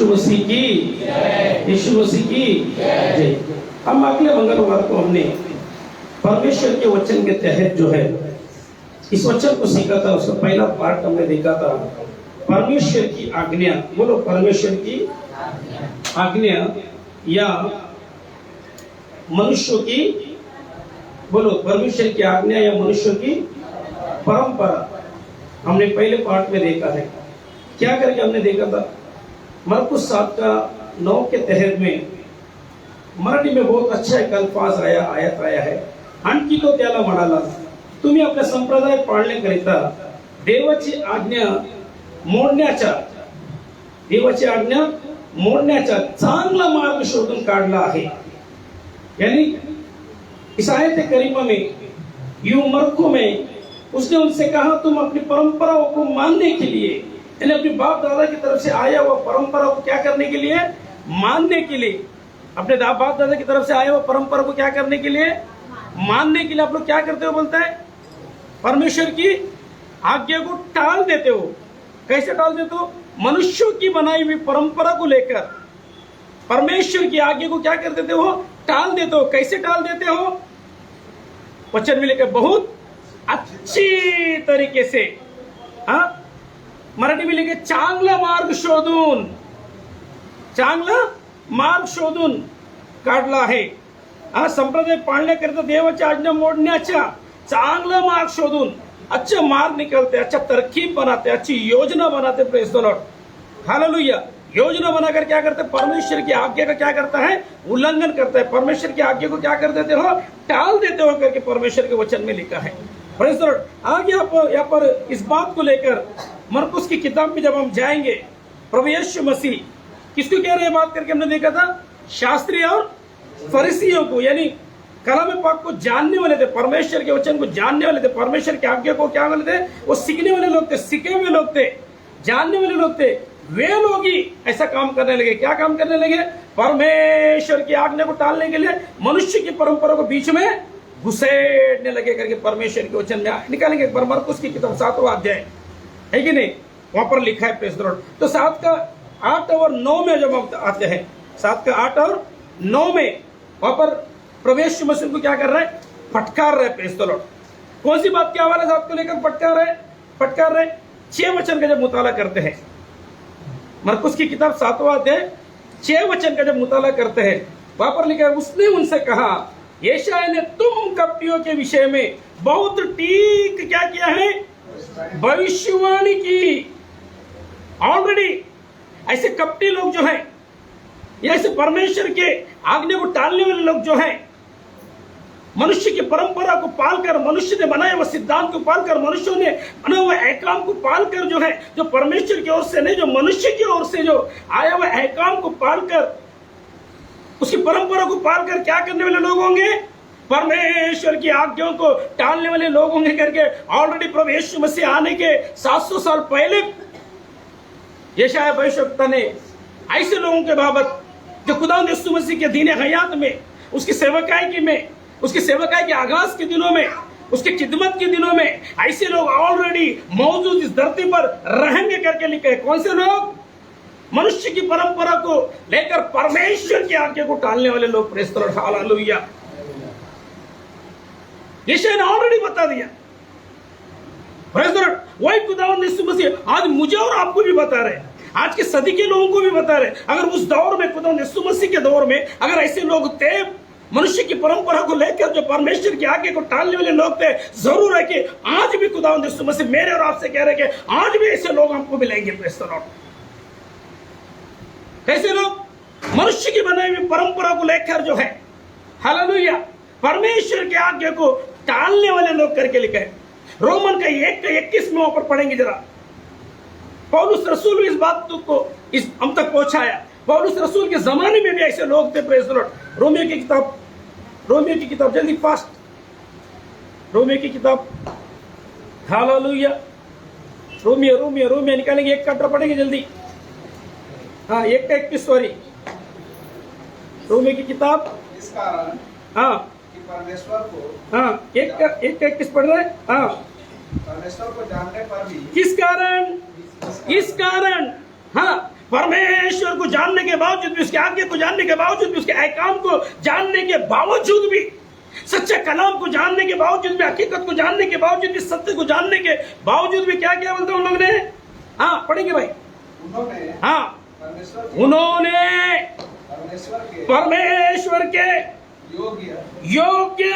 यीशु मसीह की यीशु मसीह की जय। हम अगले मंगलवार को हमने परमेश्वर के वचन के तहत जो है इस वचन को सीखा था। उसका पहला पार्ट हमने देखा था परमेश्वर की आज्ञा। बोलो परमेश्वर की आज्ञा या मनुष्यों की, बोलो परमेश्वर की आज्ञा या मनुष्यों की परंपरा हमने पहले पार्ट में देखा है। क्या करके हमने देखा था? मरकुस 7:9 के तहत में मराठी में बहुत अच्छा एक अल्फाज आयत आया है, आणखी तो त्याला म्हणाला तुम्ही आपल्या संप्रदाय पाळण्याकरिता देवाची आज्ञा मोडण्याचा चांगला मार्ग शोधून काढला आहे। यानी इस आयत करीमा में यूं मरकू में उसने उनसे कहा तुम अपनी परंपराओं को मानने के लिए, यानी अपने बाप दादा की तरफ से आया हुआ परंपरा को क्या करने के लिए? मानने के लिए। अपने बाप दादा की तरफ से आया हुआ परंपरा को क्या करने के लिए? मानने के लिए। आप लोग क्या करते हो? बोलता है परमेश्वर की आज्ञा को टाल देते हो। कैसे टाल देते हो? मनुष्यों की बनाई हुई परंपरा को लेकर परमेश्वर की आज्ञा को क्या कर देते हो? टाल देते हो। कैसे टाल देते हो? वचन में लिखा बहुत अच्छी तरीके से, मराठी में लिखे चांगला मार्ग शोधून काढला आहे। संप्रदाय पाळण्याकरिता देवाची आज्ञा मोडण्याचा चांगला मार्ग शोधून अच्छा मार्ग निकलते, अच्छा तरकीब बनाते, अच्छी योजना बनाते। Praise the lord, hallelujah. योजना बनाकर क्या करते? परमेश्वर की आज्ञा का क्या करता है? उल्लंघन करता है। परमेश्वर की आज्ञा को क्या कर देते हो? टाल देते हो करके परमेश्वर के वचन में लिखा है। Praise the lord. आगे यहाँ पर इस बात को लेकर मरकुस की किताब में जब हम जाएंगे, प्रभु यीशु मसीह किसको कह रहे हैं बात करके हमने देखा था? शास्त्री और फरीसियों को, यानी कलाम पाक को जानने वाले थे, परमेश्वर के वचन को जानने वाले थे, परमेश्वर की आज्ञा को क्या वाले थे? वो सीखने वाले लोग थे, सीखे हुए लोग थे, जानने वाले लोग थे। वे लोग ही ऐसा काम करने लगे। क्या काम करने लगे? परमेश्वर की आज्ञा को टालने के लिए मनुष्य की परंपरा को बीच में घुसेड़ने लगे करके परमेश्वर के वचन में निकालेंगे। मरकुस की किताब 7वां अध्याय है कि नहीं, वहां पर लिखा है। Praise the Lord. तो 7 का 8 और 9 में जब हम आते हैं, 7 का 8 और 9 में वहां पर प्रवेश मसीह को क्या कर रहा है? फटकार रहे। Praise the Lord. कौन सी बात के हवाले से आपको लेकर फटकार रहे? 6 वचन का जब मुताला करते हैं, मरकुस की किताब 7वां अध्याय 6 वचन का जब मुताला करते हैं, वहां पर लिखा है उसने उनसे कहा यशायाह ने तुम कपटियों के विषय में बहुत ठीक क्या किया है? भविष्यवाणी की। ऑलरेडी ऐसे कपटी लोग जो हैं, ऐसे परमेश्वर के आज्ञा को टालने वाले लोग जो हैं, मनुष्य की परंपरा को पालकर, मनुष्य ने बनाए हुए सिद्धांत को पालकर, मनुष्यों ने बना हुआ अहकाम को पालकर जो है, जो परमेश्वर की ओर से नहीं, जो मनुष्य की ओर से जो आया हुआ अहकाम को पालकर, उसकी परंपरा को पालकर क्या करने वाले लोग होंगे? परमेश्वर की आज्ञाओं को टालने वाले लोग होंगे करके ऑलरेडी प्रभु यीशु मसीह आने के 700 साल पहले यशायाह भविष्यवक्ता ने ऐसे लोगों के बाबत जो खुदावंद यीशु मसीह के दीन हयात में, उसकी सेवकाई के आगाज के दिनों में, उसके खिदमत के दिनों में ऐसे लोग ऑलरेडी मौजूद इस धरती पर रहेंगे करके लिखे हैं। कौन से लोग? मनुष्य की परंपरा को लेकर परमेश्वर की आज्ञा को टालने वाले लोग। Praise the lord, hallelujah. यशायाह ने ऑलरेडी बता दिया। Praise the Lord. वही खुदावंद यीशु मसीह आज मुझे और आपको भी बता रहे हैं, आज के सदी के लोगों को भी बता रहे। अगर उस दौर में, खुदावंद यीशु मसीह के दौर में अगर ऐसे लोग थे, मनुष्य की परंपरा को लेकर जो परमेश्वर की आज्ञा को टालने वाले लोग थे, जरूर है कि आज भी खुदावंद यीशु मसीह मेरे और आपसे कह रहे हैं कि आज भी ऐसे लोग हमको मिलेंगे। Praise the Lord. कैसे लोग? मनुष्य की बनाई हुई परंपरा को लेकर जो है, हालेलुया, परमेश्वर की आज्ञा को टालने वाले लोग करके लिखा है। रोमन का 1:21 में वहां पर पढ़ेंगे जरा। पौलुस रसूल इस बात को हम तक पहुंचाया। पौलुस रसूल के जमाने में भी ऐसे लोग थे। Praise the Lord. रोमियो की किताब जल्दी फास्ट। रोमियो की किताब, हालेलुया। रोमियो निकालेंगे। 1 पढ़ेंगे जल्दी। हाँ, 1:21 सॉरी। रोमियो की किताब, इस कारण हाँ कि परमेश्वर को, हाँ 1:21 पढ़ रहे हैं। हाँ, परमेश्वर को जानने पर भी किस कारण? इस कारण, हाँ, परमेश्वर को जानने के बावजूद भी, उसके आज्ञा को जानने के बावजूद भी, उसके अहकाम को जानने के बावजूद भी, सच्चे कलाम को जानने के बावजूद भी, हकीकत को जानने के बावजूद भी, सत्य को जानने के बावजूद भी क्या क्या बोलते हैं उन लोगों ने? हाँ पढ़ेंगे भाई। हाँ उन्होंने परमेश्वर के योग्य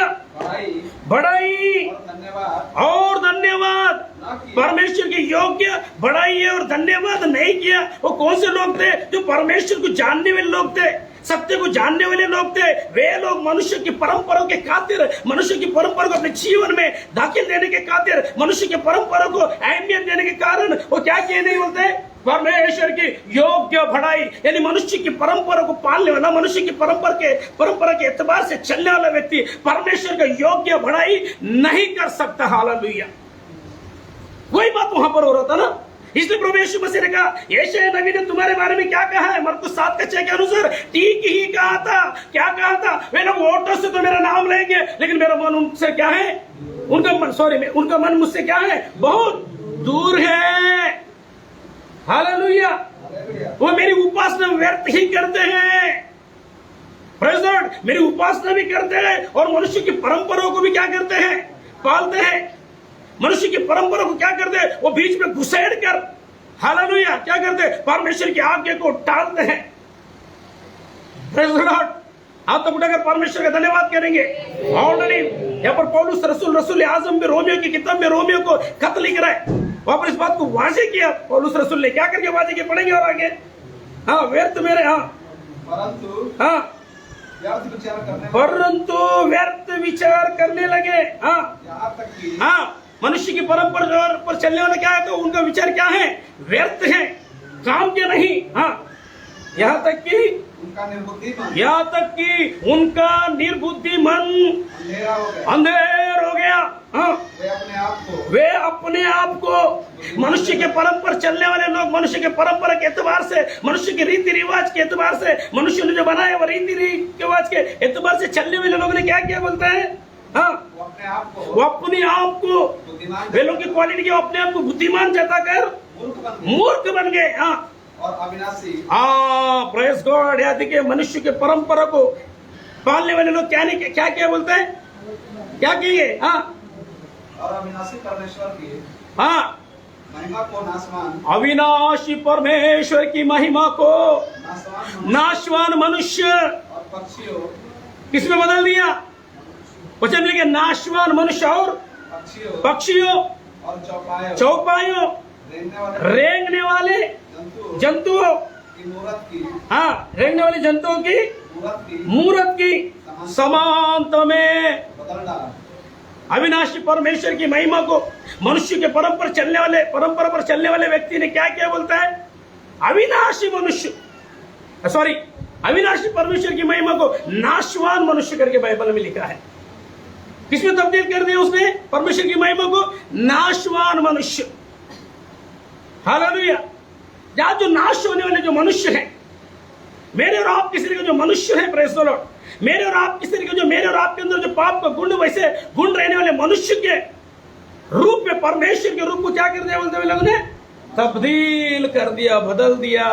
बढ़ाई और धन्यवाद, परमेश्वर के योग्य बढ़ाई और धन्यवाद नहीं किया। वो कौन से लोग थे? जो परमेश्वर को जानने वाले लोग थे, सत्य को जानने वाले लोग थे। वे लोग मनुष्य की परंपरा के खातिर, मनुष्य की परंपरा को अपने जीवन में दाखिल देने के खातिर, मनुष्य की परंपरा को अहमियत देने के कारण वो क्या किए नहीं बोलते? परमेश्वर की योग्य बढ़ाई, यानी मनुष्य की परंपरा को पालने वाला, मनुष्य की परंपरा के एतबार से चलने वाला व्यक्ति परमेश्वर का योग्य बढ़ाई नहीं कर सकता। हालेलुया। वही बात वहां पर हो रहा था ना। इसलिए प्रभु यीशु मसीह ने कहा, यशायाह नबी ने तुम्हारे बारे में क्या कहा है? मरकुस 7:6 के अनुसार ठीक ही कहा था। क्या कहा था? वे लोग वोटों से तो मेरा नाम लेंगे, लेकिन मेरा मन उनसे क्या है? उनका मन मुझसे क्या है? बहुत दूर है। हालेलुया। वो मेरी उपासना व्यर्थ ही करते हैं। Praise God. मेरी उपासना भी करते हैं और मनुष्य की परंपराओं को भी क्या करते हैं? पालते हैं। मनुष्य की परंपरा को क्या करते हैं? वो बीच में घुसेड़ कर, हालेलुया, क्या करते हैं? परमेश्वर की आज्ञा को टालते हैं। Praise God. आप तब उठाकर परमेश्वर का धन्यवाद करेंगे। ऑलरेडी यहाँ पर पौलुस रसूल आजम में रोमियो की किताब में रोमियो को खत लिख रहा है। वहां पर इस बात को वाज़ेह किया पौलुस रसूल ने। क्या करके वाज़ेह किया? पढ़ेंगे और आगे। हाँ व्यर्थ मेरे, हाँ परंतु व्यर्थ विचार करने लगे। हाँ मनुष्य की परंपरा पर चलने वाला क्या है? तो उनका विचार क्या है? व्यर्थ है, काम के नहीं। हाँ यहाँ तक कि उनका निर्बुद्धि मन अंधेर हो गया। हाँ वे अपने आप को मनुष्य के परंपरा चलने वाले लोग, मनुष्य के परंपरा के एतबार से, मनुष्य के रीति रिवाज के एतबार से, मनुष्य ने जो बनाया वो रीति रिवाज के एतबार से चलने वाले लोग ने क्या क्या बोलते हैं? हाँ वो अपने आप को, वे लोग की क्वालिटी के अपने आप को बुद्धिमान जताकर मूर्ख बन गए। हाँ और अविनाशी। Praise God. याद देखिए, मनुष्य के परंपरा को पालने वाले लोग क्या क्या बोलते हैं? क्या किए? हाँ और अविनाशी परमेश्वर की महिमा को नाशवान, अविनाशी परमेश्वर की महिमा को नाशवान मनुष्य और पक्षियों किसमें बदल दिया? वचन लिखे, नाशवान मनुष्य और पक्षियों और चौपाइयों रेंगने वाले जंतुओं की, हाँ रेंगने वाले जंतुओं की मूरत की समानता में बदल डाला। अविनाशी परमेश्वर की महिमा को मनुष्य के परंपरा पर चलने वाले व्यक्ति ने क्या क्या बोलता है? अविनाशी परमेश्वर की महिमा को नाशवान मनुष्य करके बाइबल में लिखा है। किसमें तब्दील कर दिया उसने? परमेश्वर की महिमा को नाशवान मनुष्य। हालेलुया। या जो नाश होने वाले जो मनुष्य हैं, मेरे और आप किसी का जो मनुष्य है, प्रेज़ द लॉर्ड, मेरे और आप किसी का जो, मेरे और आपके अंदर जो पाप का गुण, वैसे गुण रहने वाले मनुष्य के रूप में परमेश्वर के रूप को क्या कर दिया? बोलते हुए लोगों ने तब्दील कर दिया, बदल दिया।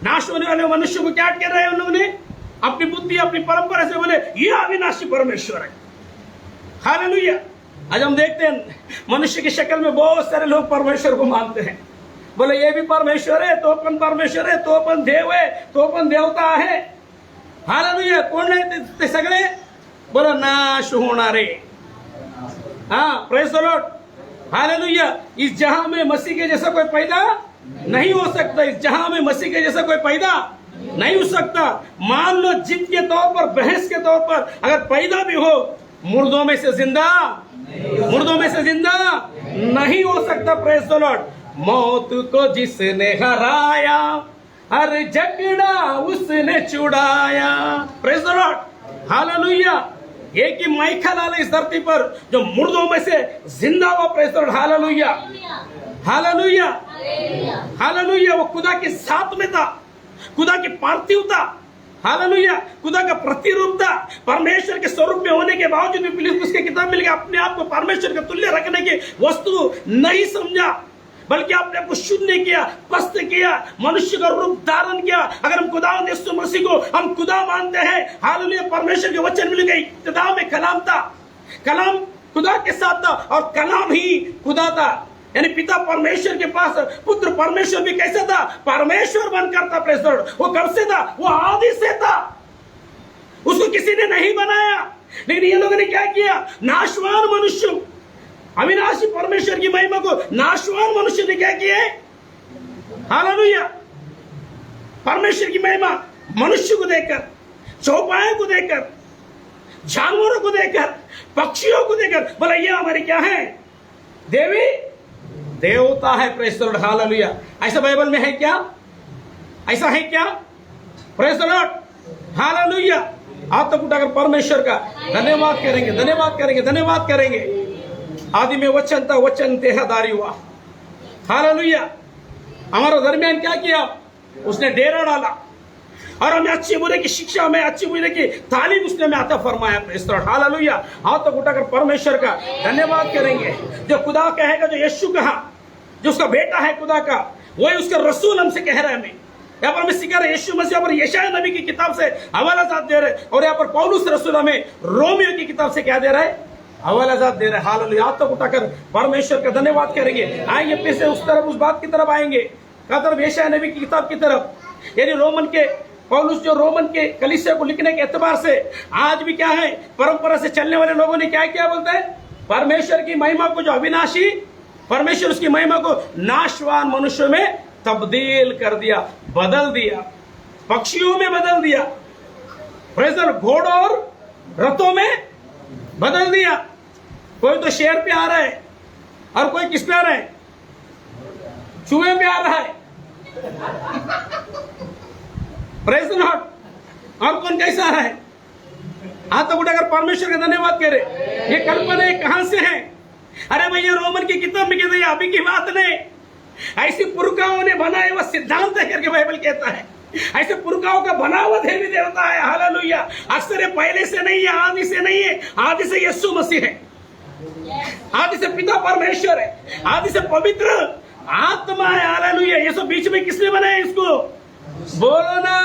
नाश होने वाले मनुष्य को क्या कर रहे हैं उन लोगों ने? अपनी बुद्धि, अपनी परंपरा से बोले ये अविनाशी परमेश्वर है। हालेलुया। आज हम देखते हैं मनुष्य की शक्ल में बहुत सारे लोग परमेश्वर को मानते हैं। बोले ये भी परमेश्वर है, तो अपन परमेश्वर है, तो अपन देव है, तो अपन देवता है। हालेलुया। कोण नाही ते सगळे? बोलो नाश होणारे। हाँ प्रेज़ द लॉर्ड। हालेलुया। इस जहां में मसीह के जैसा कोई पैदा नहीं हो सकता। इस जहां में मसीह के जैसा कोई पैदा नहीं हो सकता। मान लो जिद के तौर पर, बहस के तौर पर अगर पैदा भी हो, मुर्दों में से जिंदा नहीं हो सकता। Praise the Lord. मौत को जिसने हराया, हर झगड़ा उसने छुड़ाया। Praise the lord. हालेलुया। एक ही माइखा लाला इस धरती पर जो मुर्दों में से जिंदा हुआ। Praise the lord. Hallelujah, hallelujah, hallelujah. वो खुदा के साथ में था, खुदा की पार्थिव था। हालेलुया। खुदा का प्रतिरूप था। परमेश्वर के स्वरूप में होने के बावजूद भी फिलिप्पियों की किताब में लिखा, अपने आप को परमेश्वर के तुल्य रखने की वस्तु नहीं समझा। बल्कि अपने को शून्य किया, पस्त किया, मनुष्य का रूप धारण किया। अगर हम खुदावंद यीशु मसीह को हम खुदा मानते हैं, हालेलुया, परमेश्वर के वचन मिल गई, इब्तिदा में कलाम था, कलाम खुदा के साथ था और कलाम ही खुदा था। यानी पिता परमेश्वर के पास, पुत्र परमेश्वर भी कैसा था? परमेश्वर बनकर था। Praise the Lord. वो कब से था? वो आदि से था, उसको किसी ने नहीं बनाया। लेकिन ये लोगों ने क्या किया? नाशवान मनुष्य, अविनाशी परमेश्वर की महिमा को नाशवान मनुष्य ने क्या किया? हालेलुया, परमेश्वर की महिमा मनुष्य को देकर, चौपाए को देकर, जानवरों को देकर, पक्षियों को देकर बोला ये हमारी क्या है? देवी देवता है। Praise the lord, hallelujah. ऐसा बाइबल में है क्या? ऐसा है क्या? Praise the lord, hallelujah. आप तक उठाकर परमेश्वर का धन्यवाद करेंगे, धन्यवाद करेंगे, धन्यवाद करेंगे। आदि में वचन था, वचन देहधारी हुआ। हालेलुया। हमारा दरमियान क्या किया? उसने डेरा डाला और हमें अच्छी बुरे की शिक्षा में, अच्छी बुरे की तालीम उसने हमें अता फरमाया। Praise the lord, hallelujah. हाथ तक उठाकर परमेश्वर का धन्यवाद करेंगे। जो खुदा कहेगा, जो यीशु कहा, जो उसका बेटा है खुदा का, वही उसका रसूल हमसे कह रहा है। हमें यहाँ पर हमें सिखा रहे यीशु मसीह, पर यशायाह नबी की किताब से हवाला जात दे रहे, और यहाँ पर पौलुस रसूल हमें रोमियो की किताब से क्या दे रहा है? हवाला जात दे रहे। हालेलुया। हाथ तक उठाकर परमेश्वर का धन्यवाद करेंगे। आएंगे फिर से उस तरफ, उस बात की तरफ आएंगे, क्या तरफ? यशायाह नबी की किताब की तरफ। यानी रोमन के पौलुस जो रोमन के कलीसिया को लिखने के एतबार से आज भी क्या है? परंपरा से चलने वाले लोगों ने क्या किया बोलते हैं? परमेश्वर की महिमा को, जो अविनाशी परमेश्वर, उसकी महिमा को नाशवान मनुष्य में तब्दील कर दिया, बदल दिया, पक्षियों में बदल दिया, प्रेज़ द लॉर्ड, घोड़ों और रथों में बदल दिया। कोई तो शेर पे आ रहा है और कोई किस पे आ रहा है? चूहे पे आ रहा है। Praise the Lord. और कौन कैसा आ रहा है? हाथ तक उठाकर परमेश्वर का धन्यवाद करे। ये कल्पना कहां से है? अरे भैया, रोमन की किताब में कहते हैं, अभी की बात नहीं, ऐसे पुरखाओं ने बनाया हुआ सिद्धांत है करके बाइबल कहता है। ऐसे पुरखाओं का बना हुआ देवी देवता है। हालेलुया। अक्सर ये पहले से नहीं है, आदि से नहीं है, आदि से यीशु मसीह है, आदि से पिता परमेश्वर है, आदि से पवित्र आत्मा है। हालेलुया। ये सब बीच में किसने बनाया इसको? बोलो ना।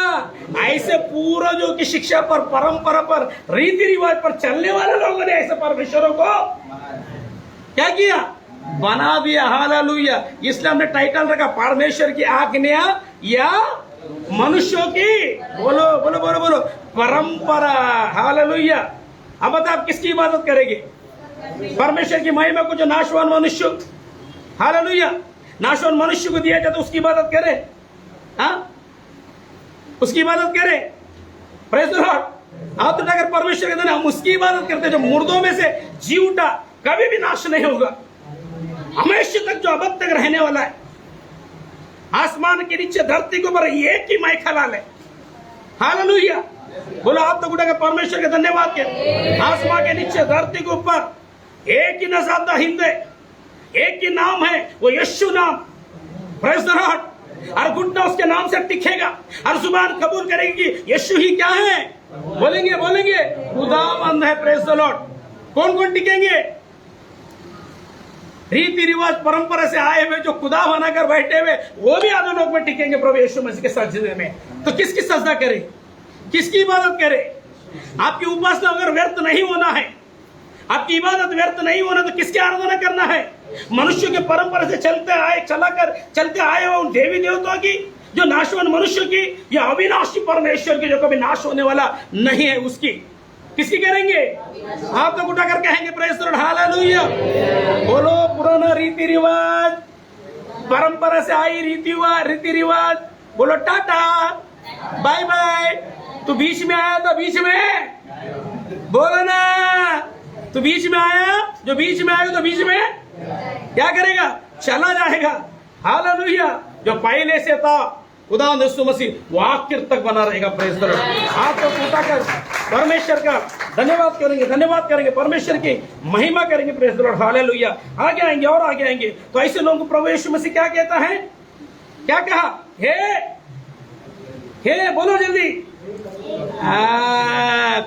ऐसे पूर्वजों की शिक्षा पर, परंपरा पर, रीति रिवाज पर चलने वाले लोगों ने ऐसे परमेश्वरों को क्या किया? बना दिया। हालेलुया। इस्लाम ने टाइटल रखा परमेश्वर की आज्ञा या मनुष्यों की, बोलो बोलो बोलो बोलो, परंपरा। हालेलुया। अब बता, आप किसकी इबादत करेंगे? परमेश्वर की महिमा को, जो नाशवान मनुष्य, हालेलुया, नाशवान मनुष्य को दिया जाता, उसकी इबादत करें? हाँ, उसकी इबादत करें। Praise the Lord. आप तो अगर परमेश्वर के हम उसकी इबादत करते, जो मुर्दों में से जी उठा, कभी भी नाश नहीं होगा, हमेशा तक, जो अब तक रहने वाला है। आसमान के नीचे, धरती के ऊपर एक ही माई खलाल है। हालेलुया। बोलो, आप तो उठाकर परमेश्वर का धन्यवाद करें। आसमान के नीचे, धरती के ऊपर एक ही नजादा हिंद है, एक ही नाम है, वो यीशु नाम। Praise the Lord. और घुटना उसके नाम से टिकेगा और जुबान कबूल करेगी कि यीशु ही क्या है? बोलेंगे, बोलेंगे खुदावंद है। Praise the Lord. कौन कौन टिकेंगे? रीति रिवाज परंपरा से आए हुए जो खुदा बनाकर बैठे हुए, वो भी आधे लोग में टिकेंगे प्रभु यीशु मसीह के सजदे में। तो किसकी सजदा करे? किसकी इबादत करे? आपकी उपासना अगर व्यर्थ नहीं होना है, आपकी इबादत व्यर्थ नहीं होना, तो किसकी आराधना करना है? मनुष्य के परंपरा से चलते आए हो उन देवी देवताओं की, जो नाशवान मनुष्य की, या अविनाशी परमेश्वर की, जो कभी नाश होने वाला नहीं है, उसकी किसकी करेंगे? आप तो उठाकर कहेंगे प्रेज़ द लॉर्ड, हालेलुया। बोलो, पुराना रीति रिवाज, परंपरा से आई रीति रिवाज, बोलो टाटा बाय बाय। तू बीच में आया था, बीच में बोलो ना, तू बीच में आया, जो बीच में आएगा तो बीच में क्या करेगा? चला जाएगा। हालेलुया। जो पहले से था खुदावंद यीशु मसीह, वो आखिर तक बना रहेगा। Praise the Lord. हाथ को उठाकर परमेश्वर का धन्यवाद करेंगे, धन्यवाद करेंगे, परमेश्वर की महिमा करेंगे। Praise the lord. हालेलुया। आगे आएंगे और आगे आएंगे। तो ऐसे लोगों को प्रभु यीशु मसीह क्या कहता है? क्या कहा? हे बोलो जल्दी।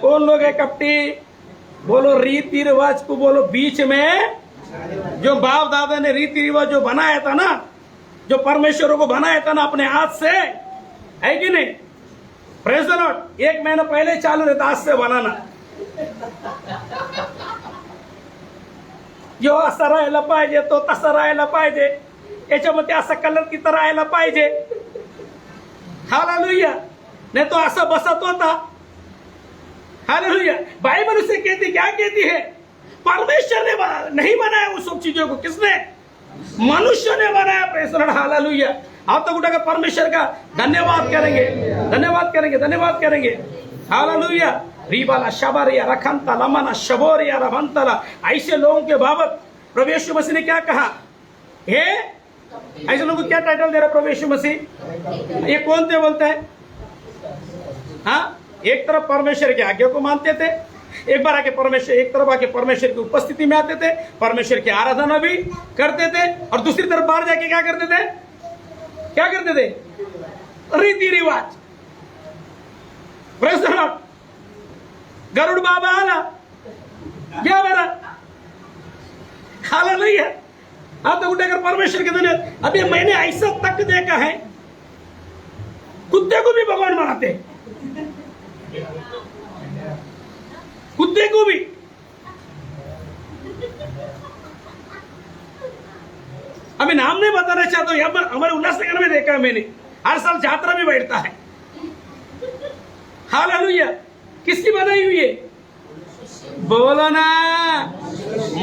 कौन लोग है कपटी? बोलो, रीति रिवाज को बोलो बीच में जो बाप दादा ने रीति रिवाज जो बनाया था ना, जो परमेश्वरों को बनाया था ना अपने हाथ से, है कि नहीं? Praise the Lord. 1 महीना पहले चालू रहता हाथ से बनाना, जो असं राहायला पाहिजे तो तसं राहायला पाहिजे, याच्यामध्ये असा कलर तिथं राहायला पाहिजे, हालेलुया, नहीं तो ऐसा बसत होता। हालेलुया। बाइबल उसे कहती, क्या कहती है? परमेश्वर ने नहीं बनाया उस सब चीजों को, किसने? मनुष्य ने बनाया। Praise the lord, hallelujah. आप तो उठाकर परमेश्वर का धन्यवाद करेंगे, धन्यवाद करेंगे, धन्यवाद करेंगे। हालेलुया। रीबाला शबारिया रखंता लमाना शबोरिया रभंतला, ऐसे लोगों के बाबत प्रभु यीशु मसीह ने क्या कहा? हे, ऐसे लोगों को क्या टाइटल दे रहा प्रभु यीशु मसीह? ये कौन थे बोलते हैं? हाँ, एक तरफ परमेश्वर की आज्ञा को मानते थे, एक बार आके परमेश्वर, एक तरफ आके परमेश्वर की उपस्थिति में आते थे, परमेश्वर की आराधना भी करते थे, और दूसरी तरफ बाहर जाके क्या करते थे? क्या करते थे? रीति रिवाज। Praise the lord. गरुड़ बाबा आला, क्या बरा? हालेलुया। आप तो उठाकर परमेश्वर के धन्यवाद। अभी मैंने ऐसा तक देखा है, कुत्ते को भी भगवान बनाते, कुत्ते को भी। अभी नाम नहीं बताना चाहता हूं, यहाँ हमारे उल्लासनगर में देखा है मैंने, हर साल यात्रा भी बैठता है। हालेलुया। किसकी बनाई हुई है? बोलो ना,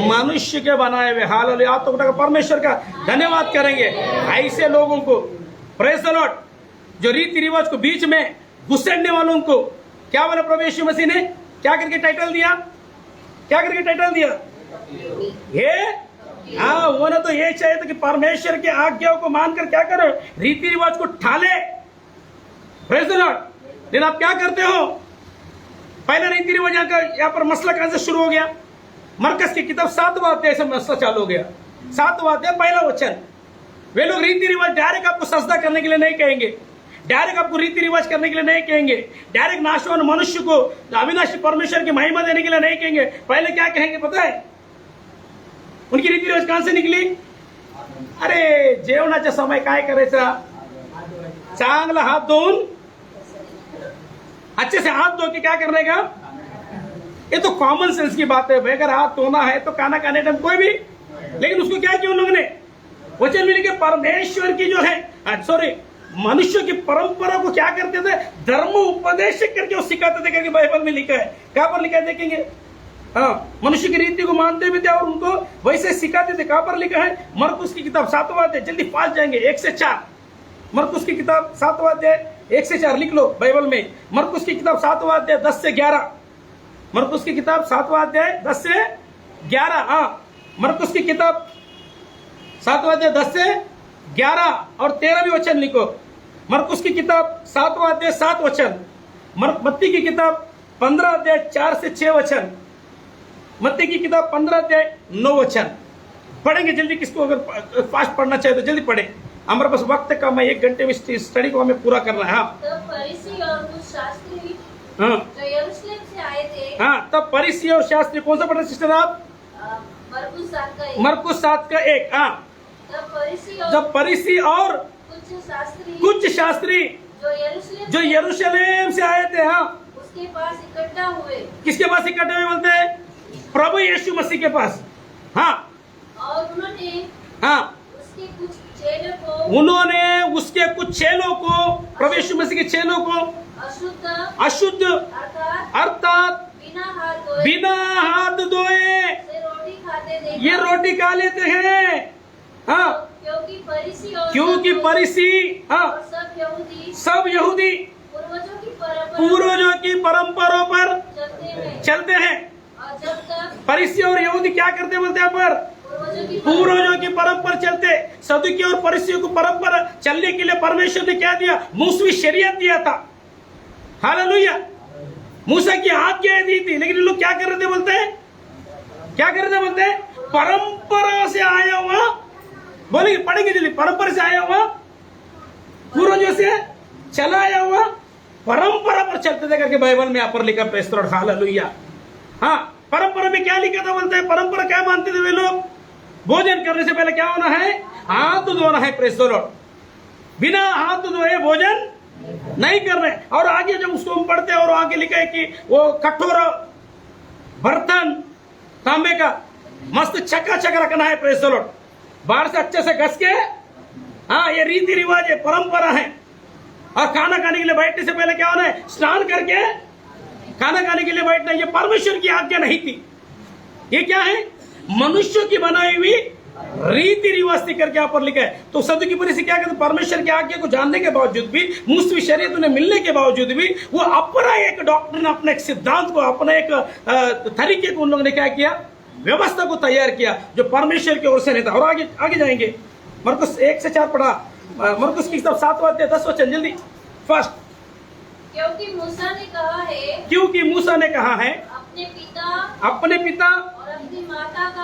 मनुष्य के बनाए हुए। हालेलुया। आप तो उठाकर परमेश्वर का धन्यवाद करेंगे ऐसे लोगों को। Praise the Lord. जो रीति रिवाज को बीच में घुसेड़ने वालों को क्या बोला प्रभु यीशु मसीह ने? क्या करके टाइटल दिया? क्या करके टाइटल दिया? ये हाँ, वो ना तो ये चाहिए था कि परमेश्वर की आज्ञाओं को मानकर क्या करो, रीति रिवाज को ठाले। Praise the Lord. लेकिन आप क्या करते हो? पहले रीति रिवाज यहाँ पर मसला कहां से शुरू हो गया? मरकस की किताब 7वां अध्याय से मसला चालू हो गया। 7वां अध्याय पहला वचन। वे लोग रीति रिवाज डायरेक्ट आपको सजदा करने के लिए नहीं कहेंगे, डायरेक्ट आपको रीति रिवाज करने के लिए नहीं कहेंगे, डायरेक्ट नाशवान मनुष्य को अविनाशी परमेश्वर की महिमा देने के लिए नहीं कहेंगे। पहले क्या कहेंगे पता है? उनकी रीति रिवाज कहां से निकली? अरे जेवणाच्या समय काय करायचा? चांगला हात धुवून, अच्छे से हाथ धो के क्या करने का? ये तो कॉमन सेंस की बात है भाई, अगर हाथ धोना है तो खाना खाने टाइम कोई भी। लेकिन उसको क्या किया उन लोगों ने? वचन में लिखे परमेश्वर की जो है, सॉरी, मनुष्य की परंपरा को क्या करते थे? धर्म उपदेश करके वो सिखाते थे, करके बाइबल में लिखा है। कहां पर लिखा है देखेंगे? हाँ, मनुष्य की रीति को मानते भी थे और उनको वैसे सिखाते थे। कहां पर लिखा है? मरकुस की किताब 7वां अध्याय, जल्दी फास्ट जाएंगे, 1 से 4। मरकुस की किताब 7वां अध्याय 1 से 4 लिख लो बाइबल में। मरकुस की किताब 7वां अध्याय 10 से 11। मरकुस की किताब 7वां अध्याय 10 से 11। हाँ, मरकुस की किताब 7वां अध्याय 10 से 11 और 13 भी वचन लिखो। मरकुस की किताब 7वां अध्याय 7 वचन। मत्ती की किताब 15 अध्याय 4 से 6 वचन। मत्ती की किताब 15 अध्याय 9 वचन। पढ़ेंगे जल्दी, किसको अगर फास्ट पढ़ना चाहे तो जल्दी पढ़े, हमारे पास वक्त कम है, 1 घंटे में स्टडी को हमें पूरा करना है। हाँ, तब फरीसी और कुछ शास्त्री हाँ, जो यरूशलेम से आए थे, हाँ, तब फरीसी और शास्त्री, कौन सा पढ़े सिस्टर आप? मरकुस 7 का 1। मरकुस 7 का 1। हाँ, जब फरीसी और कुछ शास्त्री जो यरूशलेम से आए थे, हाँ, उसके पास इकट्ठा हुए। किसके पास इकट्ठे हुए बोलते हैं? प्रभु यीशु मसीह के पास। हाँ, और उन्होंने हाँ, उसके कुछ चेलों को, प्रभु यीशु मसीह के चेलों को अशुद्ध अर्थात बिना हाथ धोए ये रोटी खा लेते हैं। हाँ, क्योंकि फरीसी, हाँ, सब यहूदी पूर्वजों की परंपराओं पर चलते हैं। फरीसी और यहूदी क्या करते बोलते हैं? पर पूर्वजों की परंपरा चलते। सदुकी और फरीसियों को परंपरा चलने के लिए परमेश्वर ने क्या दिया? मूसवी शरीयत दिया था। हालेलुया। मूसा की आज्ञा दी थी, लेकिन लोग क्या कर रहे थे बोलते हैं? क्या कर रहे थे बोलते हैं? परंपरा से आया हुआ, बोलेंगे पढ़ेंगे जल्दी, परंपरा से आया हुआ, पूर्वजों से चला आया हुआ परंपरा पर चलते थे करके बाइबल में यहाँ पर लिखा। Praise the lord, hallelujah. हाँ, परंपरा में क्या लिखा था बोलते हैं? परंपरा क्या मानते थे वे लोग? भोजन करने से पहले क्या होना है? हाथ धोना है। Praise the Lord. बिना हाथ धोए भोजन नहीं कर रहे। और आगे जब उसको हम पढ़ते हैं और आगे लिखा है कि वो कठोर बर्तन तांबे का मस्त चकाचक रखना है। Praise the Lord. बाहर से अच्छे से घस के, हाँ, ये रीति रिवाज है, परंपरा है। और खाना खाने के लिए बैठने से पहले क्या होना है? स्नान करके खाना खाने के लिए बैठना। ये परमेश्वर की आज्ञा नहीं थी। ये क्या है? मनुष्य की बनाई हुई रीति रिवाज थी करके यहाँ पर लिखा है। तो सदुकी से क्या कहते? परमेश्वर की आज्ञा को जानने के बावजूद भी, मुस्वी शरीयत उन्हें मिलने के बावजूद भी, वो अपना एक डॉक्ट्रिन, अपने एक सिद्धांत को, अपना एक तरीके को उन लोगों ने क्या किया? व्यवस्था को तैयार किया जो परमेश्वर की ओर से नहीं था। और आगे आगे जाएंगे। मरकुस 1 से 4 पढ़ा। मरकुस की किताब 7वां अध्याय 10 वचन, जल्दी फास्ट। क्योंकि मूसा ने कहा है, क्योंकि मूसा ने कहा है, अपने पिता और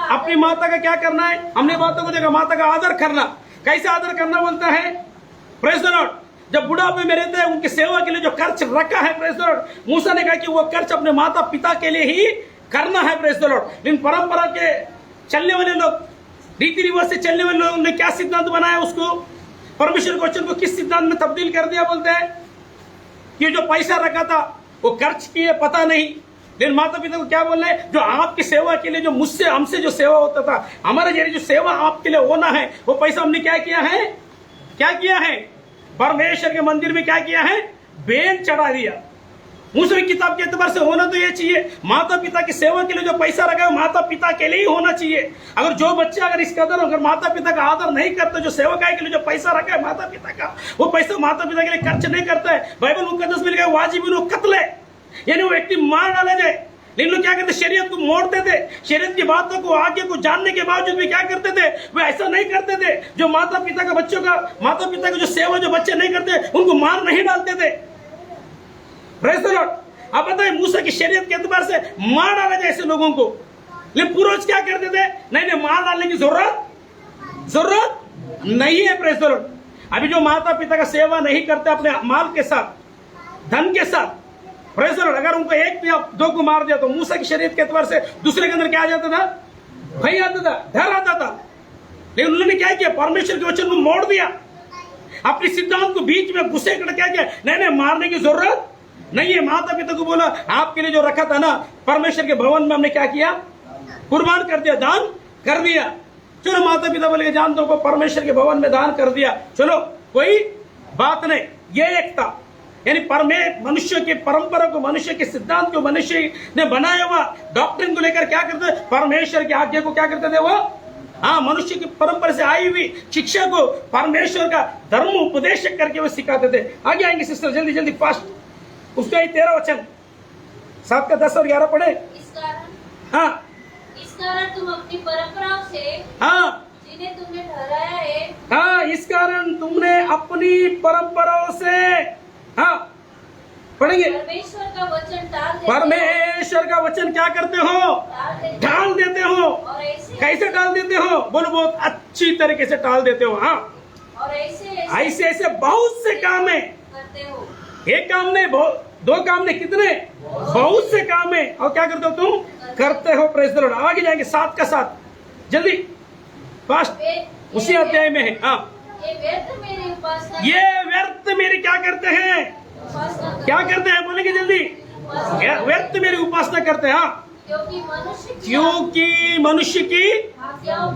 अपनी माता का क्या करना है? हमने बातों को देखा, माता का आदर करना। कैसे आदर करना बोलता है? Praise the Lord. जब बुढ़ापे में रहते हैं उनकी सेवा के लिए जो खर्च रखा है, प्रेज द लॉर्ड, मूसा ने कहा कि वो खर्च अपने माता पिता के लिए ही करना है। Praise the Lord. लेकिन परंपरा के चलने वाले लोग, रीति रिवाज से चलने वाले लोगों ने क्या सिद्धांत बनाया? उसको परमेश्वर के वचन को किस सिद्धांत में तब्दील कर दिया? बोलते हैं कि जो पैसा रखा था वो खर्च किए, पता नहीं। लेकिन माता पिता को क्या बोल रहे हैं? जो आपकी सेवा के लिए, जो मुझसे हमसे जो सेवा होता था, हमारे जरिए जो सेवा आपके लिए होना है, वो पैसा हमने क्या किया है? क्या किया है? परमेश्वर के मंदिर में क्या किया है? बेन चढ़ा दिया। मूसा की किताब के एतबार से होना तो ये चाहिए, माता पिता की सेवा के लिए जो पैसा रखा है माता पिता के लिए ही होना चाहिए। अगर जो बच्चा अगर इस कदर अगर माता पिता का आदर नहीं करता, जो सेवकाई के लिए जो पैसा रखा है माता पिता का, वो पैसा माता पिता के लिए खर्च नहीं करता है, बाइबल मुकद्दस में लिखा है वाजिबिन कत्ल है, यानी वो व्यक्ति मार डाला जाए। लेकिन लोग क्या करते? शरीयत को मोड़ते थे। शरीयत की बातों को, आगे को जानने के बावजूद भी क्या करते थे? वे ऐसा नहीं करते थे। जो माता पिता का बच्चों का, माता पिता की जो सेवा जो बच्चे नहीं करते उनको मार नहीं डालते थे। Praise the Lord. अब बताइए, मूसा की शरीयत के एतबार से मार डाला जाए ऐसे लोगों को। लेकिन पूर्वज क्या करते थे? नहीं, मार डालने की जरूरत नहीं है। Praise the Lord. अभी जो माता पिता का सेवा नहीं करते अपने माल के साथ, धन के साथ, प्रेज़ द लॉर्ड, अगर उनको एक या दो को मार दिया तो मूसा की शरीयत के एतबार से दूसरे के अंदर क्या आ जाता था? भय आता था, डर आता था। लेकिन उन्होंने क्या किया? परमेश्वर के वचन को मोड़ दिया। अपने सिद्धांत को बीच में घुसे कर क्या किया? नहीं, मारने की जरूरत नहीं है। माता पिता को बोला आपके लिए जो रखा था ना, परमेश्वर के भवन में हमने क्या किया? कुर्बान कर दिया, दान कर दिया। चलो, माता पिता बोले जान दो को परमेश्वर के भवन में दान कर दिया, चलो कोई बात नहीं। ये एक था, यानी मनुष्य की परंपरा को, मनुष्य के सिद्धांत को, मनुष्य ने बनाया हुआ डॉक्ट्रिन को लेकर क्या करते? परमेश्वर की आज्ञा को क्या करते थे वो? हाँ, मनुष्य की परंपरा से आई हुई शिक्षा को परमेश्वर का धर्म उपदेश करके वो सिखाते थे। आगे आएंगे सिस्टर, जल्दी जल्दी फास्ट। उसका ही 13 वचन, 7 का 10 और 11 पढ़े। इस कारण तुम अपनी परंपराओं से, हाँ, जिन्हें तुमने ठहराया है, हाँ, इस कारण तुमने अपनी परंपराओं से, हाँ, पढ़ेंगे, परमेश्वर का वचन टाल देते परमेश्वर का वचन क्या करते हो? टाल देते हो। और कैसे टाल देते हो? बोलो, बहुत अच्छी तरीके से टाल देते हो। हाँ, और ऐसे बहुत से काम है करते हो। एक काम नहीं, दो काम नहीं, कितने? बहुत से काम है। और क्या करते हो तुम? करते हो। Praise the lord. आगे जाएंगे 7 का 7, जल्दी फास्ट, उसी अध्याय में है। हाँ, ये व्यर्थ मेरी उपासना, ये व्यर्थ मेरी क्या करते हैं? क्या करते हैं? बोलेंगे जल्दी। व्यर्थ मेरी उपासना करते हैं। हाँ, क्योंकि मनुष्य की आज्ञाओं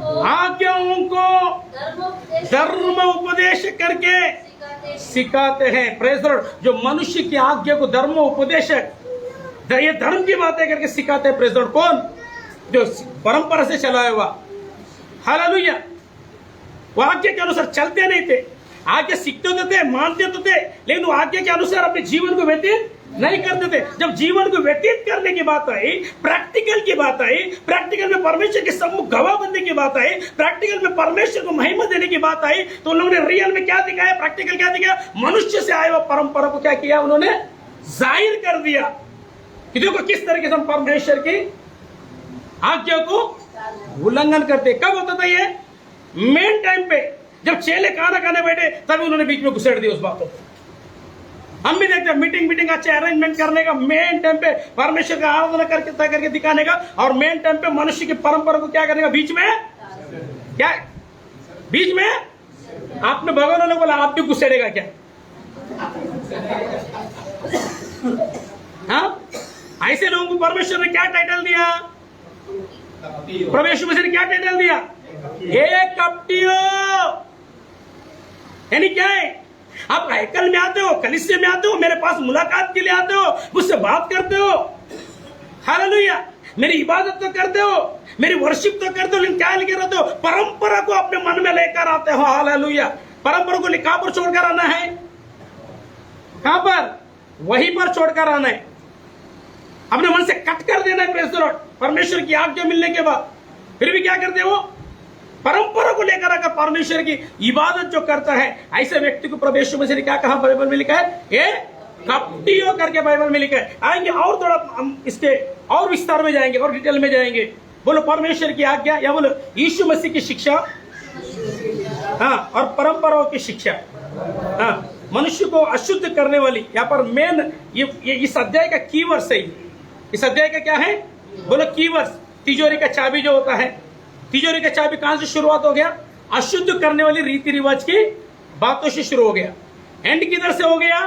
को धर्म उपदेश करके सिखाते हैं। Praise the Lord. जो मनुष्य की आज्ञा को धर्म उपदेशक, ये धर्म की बातें करके सिखाते हैं। Praise the Lord. कौन? जो परंपरा से चलाया हुआ। हालेलुया। वो आज्ञा के अनुसार चलते नहीं थे, आज्ञा सीखते तो थे, मानते तो थे, लेकिन वो आज्ञा के अनुसार अपने जीवन को व्यतीत नहीं करते थे। जब जीवन को व्यतीत करने की बात आई, प्रैक्टिकल की बात आई, प्रैक्टिकल में परमेश्वर के सम्मुख गवाह बनने की बात आई, प्रैक्टिकल में परमेश्वर को महिमा देने की बात आई, तो उन लोगों ने रियल में क्या दिखाया? प्रैक्टिकल क्या दिखाया? मनुष्य से आए हुआ परंपरा को क्या किया? उन्होंने जाहिर कर दिया कि देखो किस तरीके से हम परमेश्वर की आज्ञा को उल्लंघन करते। कब होता था ये? मेन टाइम पे, जब चेले खाना खाने बैठे तभी उन्होंने बीच में घुसेड़ दिया उस बातों को। हम भी देखते हैं मीटिंग अच्छे अरेंजमेंट करने का, मेन टाइम पे परमेश्वर का आराधना करके दिखाने का, और मेन टाइम पे मनुष्य की परंपरा को क्या करने का? बीच में क्या बीच में आपने भगवान वाले बोला आप भी घुसेड़ेगा क्या? हाँ, ऐसे लोगों को परमेश्वर ने क्या टाइटल दिया? परमेश्वर ने क्या टाइटल दिया? एक कपटियो। यानी क्या है? आप हैकल में आते हो, कलीसिया में आते हो, मेरे पास मुलाकात के लिए आते हो, मुझसे बात करते हो, हालेलुया, मेरी इबादत तो करते हो, मेरी वर्शिप तो करते हो, लेकिन क्या लेकर आते हो? परंपरा को अपने मन में लेकर आते हो। हालेलुया। परंपरा को कहां पर छोड़कर आना है? कहां पर? वहीं पर छोड़कर आना है। अपने मन से कट कर देना है। Praise the Lord. परमेश्वर की आज्ञा मिलने के बाद फिर भी क्या करते हो? परंपरा को लेकर आकर परमेश्वर की इबादत जो करता है, ऐसे व्यक्ति को प्रभु यीशु मसीह ने क्या कहा? बाइबल में लिखा है, ये कपटियों करके बाइबल में लिखा है। आएंगे और थोड़ा हम इसके और विस्तार में जाएंगे और डिटेल में जाएंगे। बोलो परमेश्वर की आज्ञा, या बोलो यीशु मसीह की शिक्षा, हाँ, और परंपराओं की शिक्षा, हाँ, मनुष्य को अशुद्ध करने वाली। यहाँ पर मेन ये इस अध्याय का कीवर्ड्स है। इस अध्याय का क्या है? बोलो कीवर्ड्स। तिजोरी का चाबी जो होता है, तिजोरी का चाबी कहां से शुरुआत हो गया? अशुद्ध करने वाली रीति रिवाज की बातों से शुरू हो गया। एंड किधर से हो गया?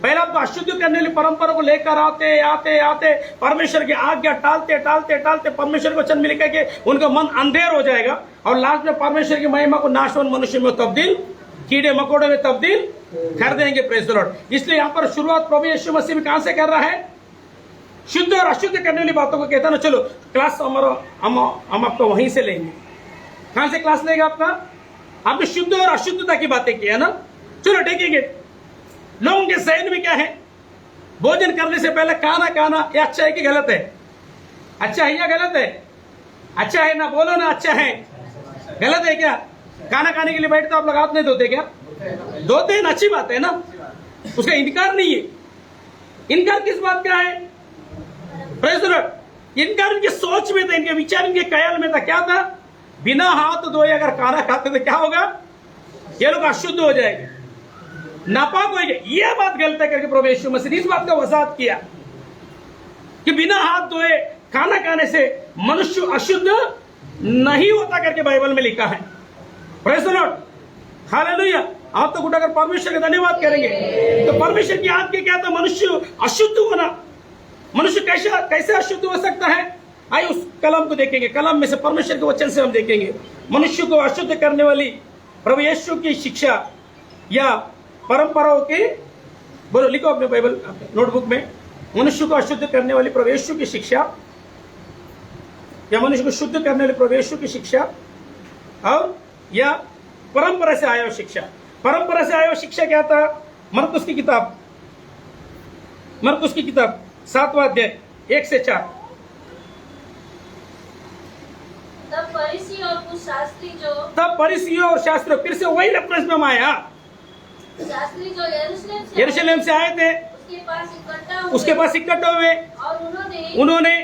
पहला तो अशुद्ध करने वाली परंपरा को लेकर आते आते आते परमेश्वर की आज्ञा टालते टालते टालते परमेश्वर को वचन में लिखा कि उनका मन अंधेर हो जाएगा और लास्ट में परमेश्वर की महिमा को नाशवान मनुष्य में तब्दील, कीड़े मकोड़े में तब्दील कर देंगे। Praise the Lord. इसलिए यहाँ पर शुरुआत प्रभु यीशु मसीह भी कहां से कर रहा है? शुद्ध और अशुद्ध करने वाली बातों को कहता ना। चलो क्लास हमारा हम आपको वहीं से लेंगे। कहां से क्लास लेगा आपका? आपने शुद्ध और अशुद्धता की बातें की है ना। चलो देखेंगे लोगों के जहन में क्या है। भोजन करने से पहले खाना ये अच्छा है कि गलत है? अच्छा है या गलत है? अच्छा है ना, बोलो ना, अच्छा है। गलत है क्या? खाना खाने के लिए बैठते आप लोग हाथ नहीं धोते क्या? धोते हैं ना, अच्छी बात है ना, उसका इनकार नहीं है। इनकार किस बात का है? Praise the Lord. इनकार इनके सोच में था, इनके विचार, इनके ख्याल में था। क्या था? बिना हाथ धोए अगर खाना खाते तो क्या होगा? ये लोग अशुद्ध हो जाएंगे, नापाक हो जाएंगे। यह बात गलत है करके प्रभु यीशु मसीह ने इस बात का वजाहत किया कि बिना हाथ धोए खाना खाने से मनुष्य अशुद्ध नहीं होता करके बाइबल में लिखा है। Praise the lord, hallelujah. आप तो उठाकर परमेश्वर का धन्यवाद करेंगे। तो परमेश्वर की आज्ञा क्या था? मनुष्य अशुद्ध होना। मनुष्य कैसे अशुद्ध हो सकता है? आइए उस कलम को देखेंगे। कलम में से परमेश्वर के वचन से हम देखेंगे मनुष्य को अशुद्ध करने वाली प्रभु यीशु की शिक्षा या परंपराओं की, बोलो लिखो अपने बाइबल नोटबुक में, मनुष्य को अशुद्ध करने वाली प्रभु यीशु की शिक्षा या मनुष्य को शुद्ध करने वाली प्रभु यीशु की शिक्षा और या परंपरा से आया शिक्षा। परंपरा से आया शिक्षा क्या था? मरकुस की किताब 7वां अध्याय 1 से 4। तब फरीसी और शास्त्री फिर से वही रेफरेंस में हम आया। शास्त्री जो यरूशलेम से आए थे, उसके पास इकट्ठा हुए और उन्होंने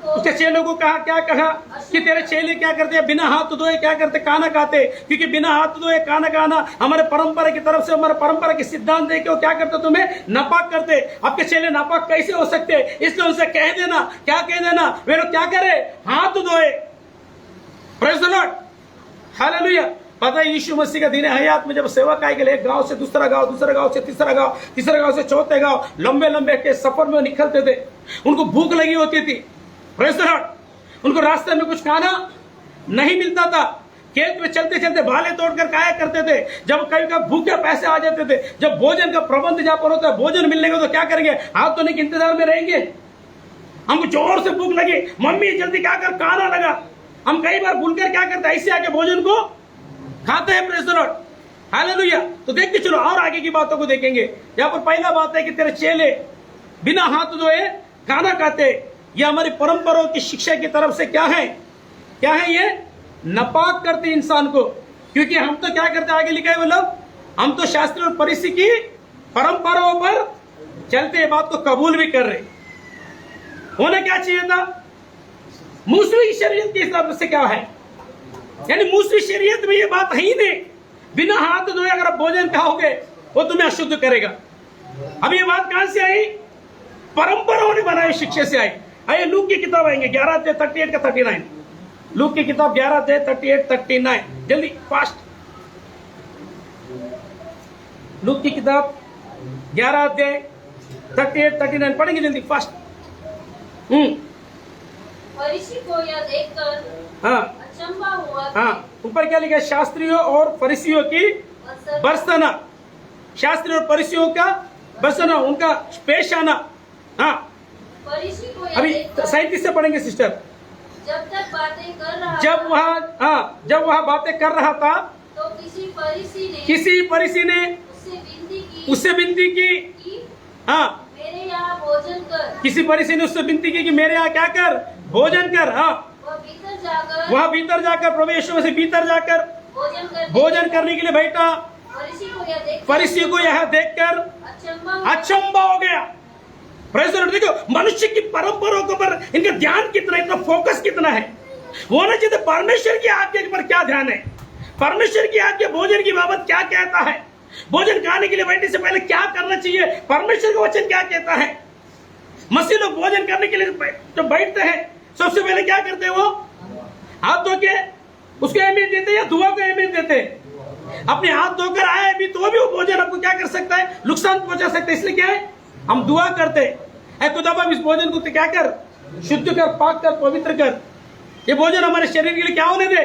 उसके चेलों को कहा, क्या कहा कि तेरे चेले क्या करते हैं? बिना हाथ धोए क्या करते? खाना खाते। क्योंकि बिना हाथ धोए खाना खाना हमारे परंपरा की तरफ से, हमारे परंपरा के सिद्धांत दे के वो क्या करते? तुम्हें नापाक करते। आपके चेले नापाक कैसे हो सकते? इसलिए उनसे कह देना, क्या कह देना? वे लोग क्या करे? हाथ धोए। Praise the lord, hallelujah. पता है यीशु मसीह का दिन हयात में जब सेवक आए गए, एक गांव से दूसरा गांव, दूसरे गांव से तीसरा गांव, तीसरे गांव से चौथे गांव, लंबे लंबे के सफर में निकलते थे। उनको भूख लगी होती थी। Praise the Lord. उनको रास्ते में कुछ खाना नहीं मिलता था। खेत में चलते चलते भाले तोड़कर खाया करते थे। जब कभी कभी भूखे पैसे आ जाते थे, जब भोजन का प्रबंध जहां पर होता है, भोजन मिलने को तो क्या करेंगे? हाथ धोने के इंतजार में रहेंगे। हमको जोर से भूख लगी, मम्मी जल्दी क्या कर, खाना लगा। हम कई बार भूलकर क्या करते? ऐसे आके भोजन को खाते हैं। Praise the lord, hallelujah. तो देखते चलो और आगे की बातों को देखेंगे। यहाँ पर पहला बात है कि तेरे चेले बिना हाथ धोए खाना खाते। यह हमारी परंपराओं की शिक्षा की तरफ से क्या है? क्या है ये? नापाक करते इंसान को। क्योंकि हम तो क्या करते? आगे लिखा है वो लोग, हम तो शास्त्र और फरीसी की परंपराओं पर चलते, बात को कबूल भी कर रहे। होना क्या चाहिए था? मूसवी शरीयत के हिसाब से क्या है? यानी मूसवी शरीयत में ये बात है ही नहीं। बिना हाथ धोए अगर आप भोजन खाओगे वो तुम्हें अशुद्ध करेगा। अब ये बात कहां से आई? परंपराओं ने बनाई शिक्षा से आई। आइए लूक की किताब आएंगे 11 38 का 39। लूक की किताब 11:38-39 जल्दी फास्ट। लूक की किताब 11:38-39 पढ़ेंगे जल्दी फास्ट। फरीसी को यह देखकर हाँ अचंभा हुआ कि हाँ, ऊपर क्या लिखा है? शास्त्रियों और फरीसियों की बरसना, शास्त्री और फरीसियों का बरसना, उनका पेश आना। हाँ फरीसी को यह अभी देखकर 37 से पढ़ेंगे सिस्टर। जब तक बातें कर रहा जब था, वह बातें कर रहा था, तो किसी फरीसी ने उससे विनती की। हाँ, मेरे यहाँ भोजन कर। किसी फरीसी ने उससे विनती की कि मेरे यहाँ क्या कर? भोजन कर। हाँ, वह भीतर जाकर प्रभु यीशु मसीह भीतर जाकर भोजन करने के लिए बैठा। फरीसी को यह देखकर अचंभा हो गया। Praise the Lord. देखो मनुष्य की परंपराओं के ऊपर इनका ध्यान कितना, इतना फोकस कितना है। वो ना चाहिए परमेश्वर की आज्ञा के पर क्या ध्यान है, परमेश्वर की आज्ञा भोजन की बाबत क्या कहता है, भोजन खाने के लिए बैठने से पहले क्या करना चाहिए, परमेश्वर का वचन क्या कहता है। मसीह लोग भोजन करने के लिए जब बैठते हैं सबसे पहले क्या करते हैं? वो हाथ धो के उसको अहमियत देते या दुआ को अहमियत देते? अपने हाथ धोकर आए भी तो भी वो भोजन आपको क्या कर सकता है? नुकसान पहुंचा सकता है। इसलिए क्या है, हम दुआ करते हैं, खुदा इस भोजन को क्या कर, शुद्ध कर, पाक कर, पवित्र कर। ये भोजन हमारे शरीर के लिए क्या होने दे?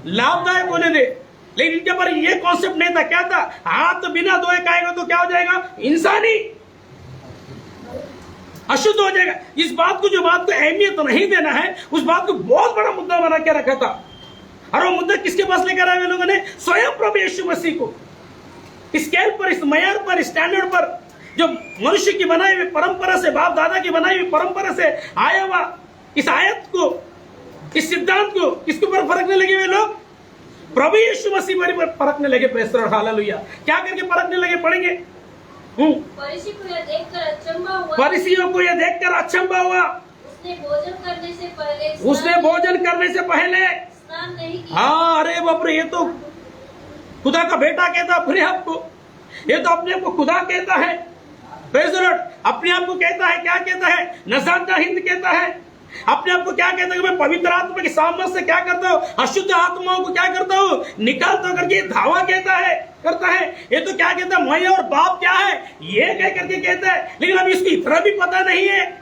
लाभदायक होने दे। लेकिन इनके पर ये कॉन्सेप्ट नहीं था। क्या था? हाथ बिना धोए खाएगा तो क्या हो जाएगा? इंसानी अशुद्ध हो जाएगा। इस बात को, जो बात को अहमियत नहीं देना है, उस बात को बहुत बड़ा मुद्दा बना के रखा था। और वो मुद्दा किसके पास लेकर आए लोगों ने? स्वयं प्रभु यीशु मसीह को। इस स्केल पर, इस मयार पर, इस स्टैंडर्ड पर, जो मनुष्य की बनाई हुई परंपरा से, बाप दादा की बनाई हुई परंपरा से आया हुआ इस आयत को, इस सिद्धांत को किसके ऊपर परखने लगे वे लोग? प्रभु यीशु मसीह पर परखने लगे। Praise the lord, hallelujah. क्या करके परखने लगे? पढ़ेंगे। फरीसियों को यह देखकर अचंभा हुआ। उसने भोजन करने से पहले स्नान नहीं किया। हाँ, अरे बाप रे, ये तो खुदा का बेटा कहता अपने आप को, ये तो अपने आप को खुदा कहता है। Praise the Lord. अपने आप को कहता है, क्या कहता है? नजात हिंद कहता है। अपने आप को क्या कहता है कि मैं पवित्र आत्मा के सामने से क्या करता हूँ? अशुद्ध आत्माओं को क्या करता हूँ? निकालता करके धावा कहता है, करता है। ये तो क्या कहता है? मैं और बाप क्या है ये कह करके कहता है। लेकिन अभी इसको इतना भी पता नहीं है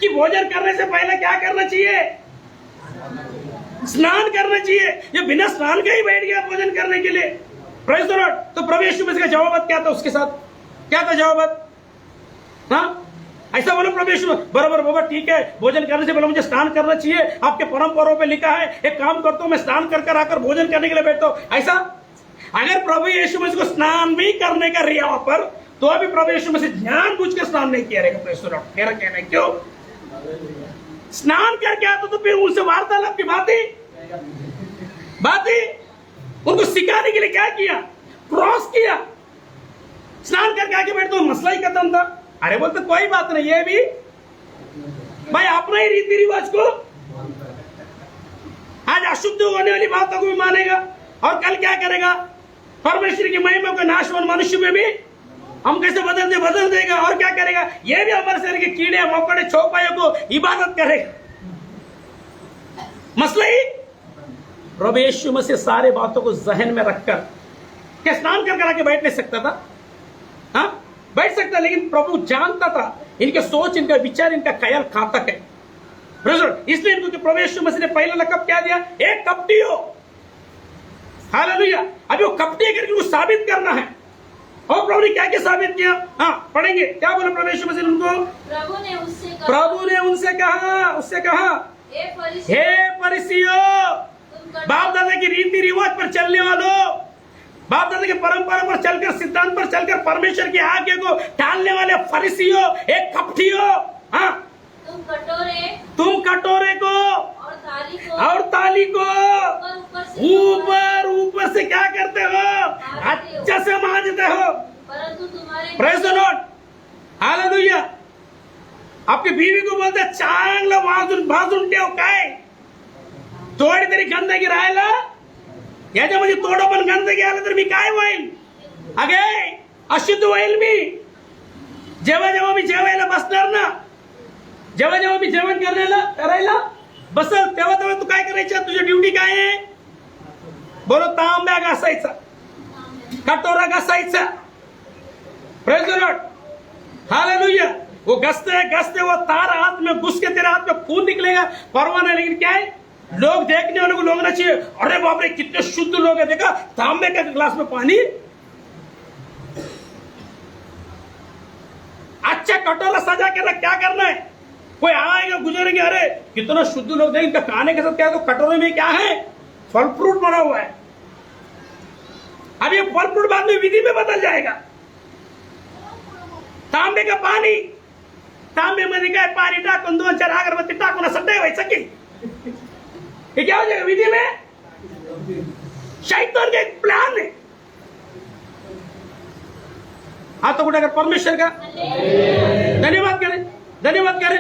कि भोजन करने से पहले क्या करना चाहिए? स्नान करना चाहिए। ये बिना स्नान के ही बैठ गया भोजन करने के लिए। Praise the Lord. तो प्रभु यीशु मसीह का जवाब क्या था? उसके साथ क्या था जवाब? हाँ, ऐसा बोलो प्रभु यीशु, बराबर बाबा, ठीक है, भोजन करने से पहले मुझे स्नान करना चाहिए, आपके परंपराओं पे लिखा है। एक काम करता हूं, मैं स्नान कर आकर भोजन करने के लिए बैठता हूं। ऐसा अगर प्रभु यीशु मसीह को स्नान भी करने का रिया वहां पर, तो अभी प्रभु यीशु मसीह जानबूझ के स्नान नहीं किया रहेगा। Praise the Lord. मेरा कहना है, क्यों? स्नान करके आता तो फिर उनसे वार्तालाप की बातें उनको सिखाने के लिए क्या किया? क्रॉस किया। स्नान करके आके बैठते तो मसला ही खत्म था। अरे बोलते कोई बात नहीं, ये भी भाई अपना ही रीति रिवाज को आज अशुद्ध होने वाली बातों को भी मानेगा, और कल क्या करेगा? परमेश्वर की महिमा को नाशवान मनुष्य में भी हम कैसे बदल देगा। और क्या करेगा? ये भी हमारे शरीर के कीड़े मकोड़े चौपाइयों को इबादत करेगा। मसला ही प्रभु यीशु मसीह सारे बातों को जहन में रखकर क्या स्नान कर आके बैठ नहीं सकता था? हाँ, बैठ सकता, लेकिन प्रभु जानता था इनके सोच, इनका विचार, इनका ख्याल कहां तक है। इसलिए इनको प्रभु यीशु मसीह ने पहला लक़ब क्या दिया? एक कपटी हो। हालेलुया। अभी वो कपटी करके उनको साबित करना है। और प्रभु ने क्या क्या साबित किया? हाँ, पढ़ेंगे। क्या बोला प्रभु यीशु मसीह उनको? प्रभु ने उनसे कहा, हे फरीसियों, बाप दादा की रीति रिवाज पर चलने वालों, बाप दादा की परंपरा पर चलकर, सिद्धांत पर चलकर परमेश्वर की आज्ञा को टालने वाले फरीसियों, एक कपटियों। हाँ, तुम कटोरे को और थाली को ऊपर से क्या करते हो? अच्छा से मांजते हो। Praise the lord, hallelujah. आपकी बीवी को बोलते चांगला भाजून ठेव, काय थोडी तरी गंदगी राहायला, याच्यामध्ये थोडं पण गंदगी आलं तर मी काय होईल? अगे अशुद्ध होईल मी। जेव्हा मी जेवायला बसणार ना, जेव्हा मी जेवण करायला बसल तेव्हा तेव्हा तू काय करायचं, तुझी ड्युटी काय आहे? बोलो, तांब्या घासायचा, कटोरा घासायचा. Praise the lord, hallelujah. वो घसते वो तार हाथ में घुस के तेरे हाथ में खून निकलेगा, परवाह नहीं. लेकिन क्या है, लोग देखने वाले को लोग ना चाहिए, अरे बाप रे कितने शुद्ध लोग है, देखा तांबे का गिलास में पानी. अच्छा कटोरा सजा के रख, क्या करना है? कोई आएगा गुजरेंगे, अरे कितना शुद्ध लोग, देख इनका खाने के साथ क्या है, तो कटोरे में क्या है, फल फ्रूट बना हुआ है. अब ये फल फ्रूट बाद में विधि में बदल जाएगा. तांबे का पानी, तांबे मध्ये काय पाणी टाकून 2-4 अगरबत्ती टाकून असं ठेवायचं की ये क्या हो जाएगा विधि में? शैतान का एक प्लान है. हाथ तो उठाकर परमेश्वर का धन्यवाद करें, धन्यवाद करें.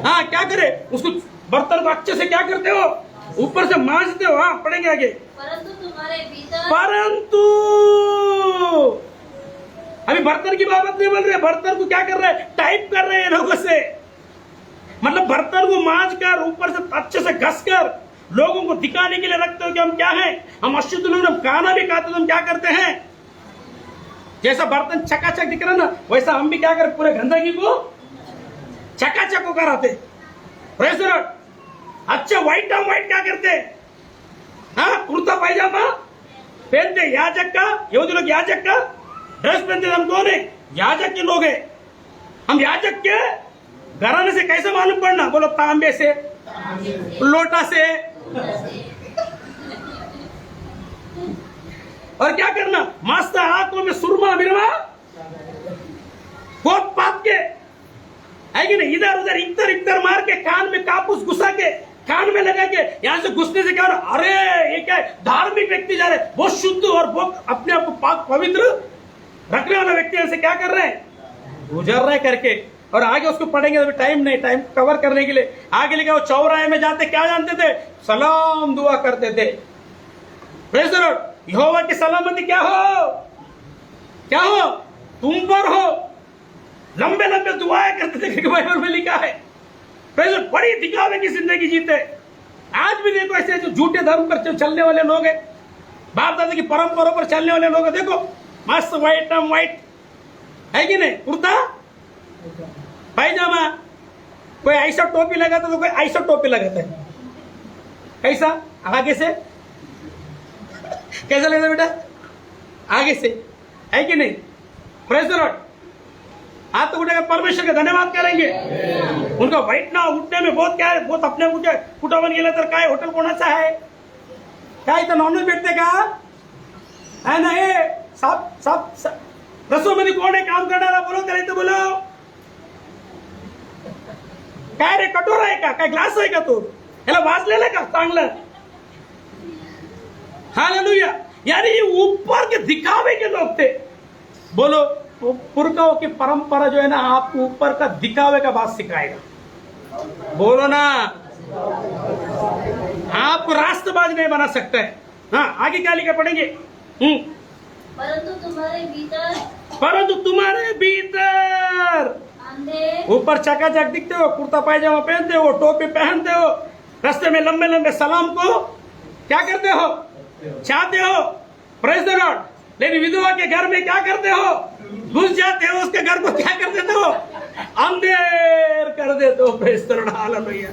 हाँ क्या करे, उसको बर्तन को अच्छे से क्या करते हो, ऊपर से मांजते हो. हाँ पढ़ेंगे आगे. परंतु अभी बर्तन की बात नहीं बोल रहे, बर्तन को क्या कर रहे हैं, टाइप कर रहे हैं लोगों से. मतलब बर्तन को मांज कर ऊपर से अच्छे से घस कर लोगों को दिखाने के लिए रखते हो कि हम क्या हैं, हम अशुद्ध लोग. हम खाना भी खाते तो हम क्या करते हैं, जैसा बर्तन चकाचक दिख रहा ना, वैसा हम भी क्या करें, पूरे गंदगी को चकाचक कराते. Praise the Lord. अच्छा व्हाइट हम व्हाइट क्या करते, हाँ कुर्ता पायजामा पहनते, याजक का, यहूदी लोग याजक का ड्रेस पहनते. हम कौन है, याजक के लोग हैं. हम याजक के घराने से कैसे मालूम पड़ना, बोलो तांबे से, लोटा से. और क्या करना, मस्त हाथों में सुरमा बिरमा कोट पात के, है कि नहीं, इधर उधर इतर इतर मार के, कान में कापूस घुसा के, कान में लगा के, यहां से घुसने से क्या हो रहा, अरे ये क्या है, धार्मिक व्यक्ति जा रहे, बहुत शुद्ध और बहुत अपने आप को पाक पवित्र रखने वाला व्यक्ति से क्या कर रहे हैं, गुजर रहे करके. और आगे उसको पढ़ेंगे, अभी टाइम नहीं, टाइम कवर करने के लिए. आगे लिखा, वो चौराहे में जाते क्या जानते थे, सलाम दुआ करते थे. Praise the Lord. यहोवा की सलामती क्या हो, क्या हो, तुम पर हो. लंबे लंबे दुआएं करते थे, बाइबल में लिखा है. Praise the Lord. बड़ी दिखावे की जिंदगी जीते. आज भी देखो ऐसे जो झूठे धर्म पर चलने वाले लोग हैं, बाप दादा की परंपरा पर चलने वाले लोग हैं, देखो मस्त व्हाइट हम व्हाइट, है कि नहीं, कुर्ता पायजामा. कोई ऐसा टोपी लगाता तो कोई ऐसा टोपी लगाता है. कैसा, आगे से कैसा लगता है बेटा, आगे से, है कि नहीं. Praise the Lord. हाथ तो उठाकर परमेश्वर का धन्यवाद करेंगे. उनका व्हाइट ना उठने में बहुत क्या है, बहुत अपने को क्या कुठं पण गेलं तर काय हॉटेल कोणाचा आहे, काय इथं नॉनव्हेज भेटते का, है ना. हे साप रसोईमध्ये कोण आहे काम करणारा, बोलो त्याला इथं बोलो. काय रे, कटोरा आहे का, काय ग्लास आहे का, तो याला वाजलेला का चांगलं. हालेलुया. यानी ये ऊपर के दिखावे के लोग थे. बोलो, पुरखाओं की परंपरा जो है ना, आपको ऊपर का दिखावे का बात सिखाएगा. बोलो ना, आपको राष्ट्रवादी नहीं बना सकता है. हाँ आगे क्या लिखा पढ़ेंगे. परंतु तुम्हारे भीतर ऊपर चकाचक दिखते हो, कुर्ता पायजामा पहनते हो, टोपी पहनते हो, रास्ते में लंबे लंबे सलाम को क्या करते हो, चाहते हो. Praise the Lord. लेकिन विधवा के घर में क्या करते हो, घुस जाते हो, उसके घर को क्या कर देते हो, अंधेर कर देते हो. Praise the lord. हालेलुया.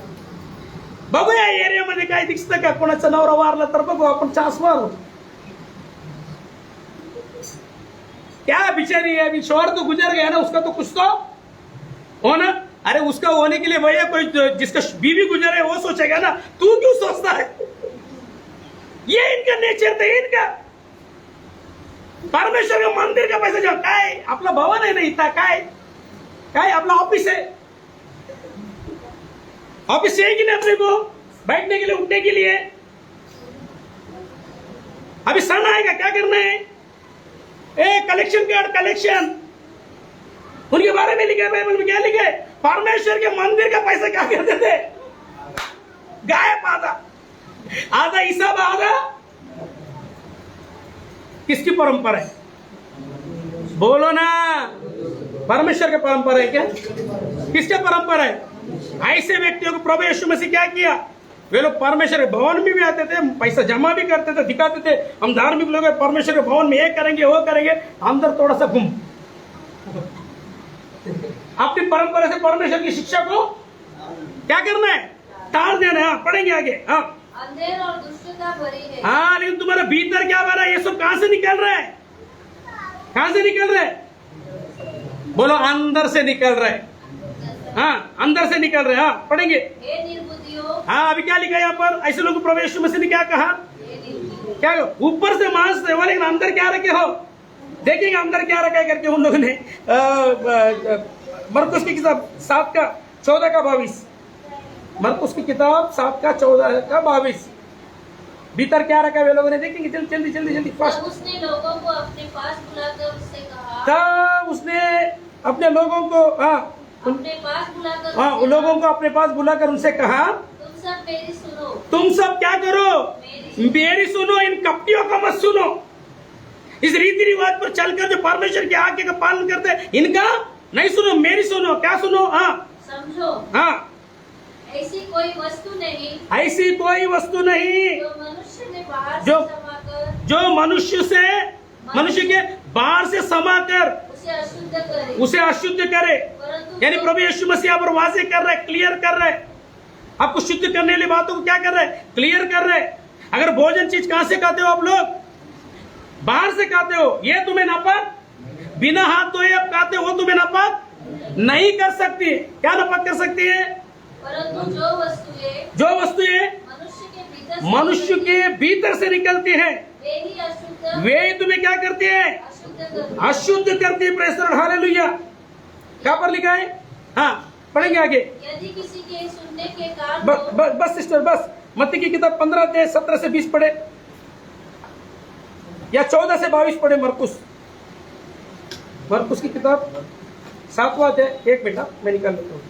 बघूया एरियामध्ये काय दिसतं का, कोणाचा नवरा वारला तर बघू आपण चास मारू. क्या बिचारी है, अभी शोहर तो गुजर गया ना, उसका तो कुछ तो हो ना. अरे उसका होने के लिए भैया कोई जिसका बीवी गुजरे वो सोचेगा ना, तू क्यों सोचता है. ये इनका नेचर था, इनका. परमेश्वर का मंदिर का पैसा जाओ, काय आपला भवन आहे ना इथं, काय काय आपला ऑफिस है, ऑफिस चाहिए कि नहीं अपने को बैठने के लिए, उठने के लिए. अभी सन आएगा, क्या करना है, कलेक्शन कार्ड, कलेक्शन. उनके बारे में लिखा है बाइबल में, क्या लिखा है, परमेश्वर के मंदिर का पैसा क्या करते थे, गायब. आधा हिसाब, आधा किसकी परंपरा है, बोलो ना. परमेश्वर की परंपरा है क्या, किसका परंपरा है. ऐसे व्यक्तियों को प्रभु यीशु मसीह क्या किया, वे लोग परमेश्वर के भवन में भी आते थे, पैसा जमा भी करते थे, दिखाते थे हम धार्मिक लोग हैं, परमेश्वर के भवन में ये करेंगे वो करेंगे। अंदर थोड़ा सा गुम, अपनी परंपरा से परमेश्वर की शिक्षा को क्या करना है, टाल देना है। पढ़ेंगे आगे। हाँ, अंधेर और दुष्टता भरी है। हाँ, लेकिन तुम्हारा भीतर क्या भरा है? ये सब कहां से निकल रहा है? कहां से निकल रहा है? बोलो, अंदर से निकल रहा है। हाँ, अंदर से निकल रहे हैं। हाँ, पढ़ेंगे। हे निर्बुद्धियों। हाँ, अभी क्या लिखा है यहाँ पर? ऐसे लोग प्रभु यीशु मसीह ने क्या कहा? क्या ऊपर से मांस से हो, लेकिन अंदर क्या रखे हो? देखेंगे अंदर क्या रखा है करके उन लोगों ने। मरकुस की किताब 7:14-22। मरकुस की किताब 7:14-22। भीतर क्या रखा है वे लोगों ने? देखेंगे जल्दी जल्दी जल्दी फास्ट। तब उसने लोगों को अपने पास बुलाकर उससे कहा। तब उसने अपने लोगों को अपने पास बुलाकर उन लोगों को अपने पास बुलाकर उनसे कहा, तुम सब मेरी सुनो। तुम सब क्या करो? मेरी सुनो, इन कपटियों का मत सुनो। इस रीति रिवाज पर चलकर जो परमेश्वर की आज्ञा का पालन करते हैं, इनका नहीं सुनो, मेरी सुनो। क्या सुनो? हाँ, समझो। हाँ, ऐसी कोई वस्तु नहीं, ऐसी कोई वस्तु नहीं जो मनुष्य ने बाहर से जो समाकर, जो मनुष्य के बाहर से समाकर उसे अशुद्ध करे। परंतु यानी प्रभु यीशु मसीह यहाँ पर वाजे कर रहे, क्लियर कर रहे, आपको शुद्ध करने वाली बातों को क्या कर रहे? क्लियर कर रहे। अगर भोजन चीज कहां से खाते हो आप लोग? बाहर से खाते हो, ये तुम्हें नापाक, बिना हाथ धोए आप खाते हो, तुम्हें नापाक नहीं कर सकती। क्या नापाक कर सकती है? परंतु जो वस्तुएं मनुष्य के भीतर से निकलती है, वे ही तुम्हें क्या करती है? अशुद्ध करती है। Praise the lord, hallelujah. क्या पर लिखा है? हाँ, पढ़ेंगे आगे। यदि किसी के सुनने के कारण बस सिस्टर, बस मत्ती की किताब 15:17-20 पढ़े, या 14-22 पढ़े। मरकुस की किताब 7वां अध्याय। एक मिनट, मैं निकाल लेता हूँ।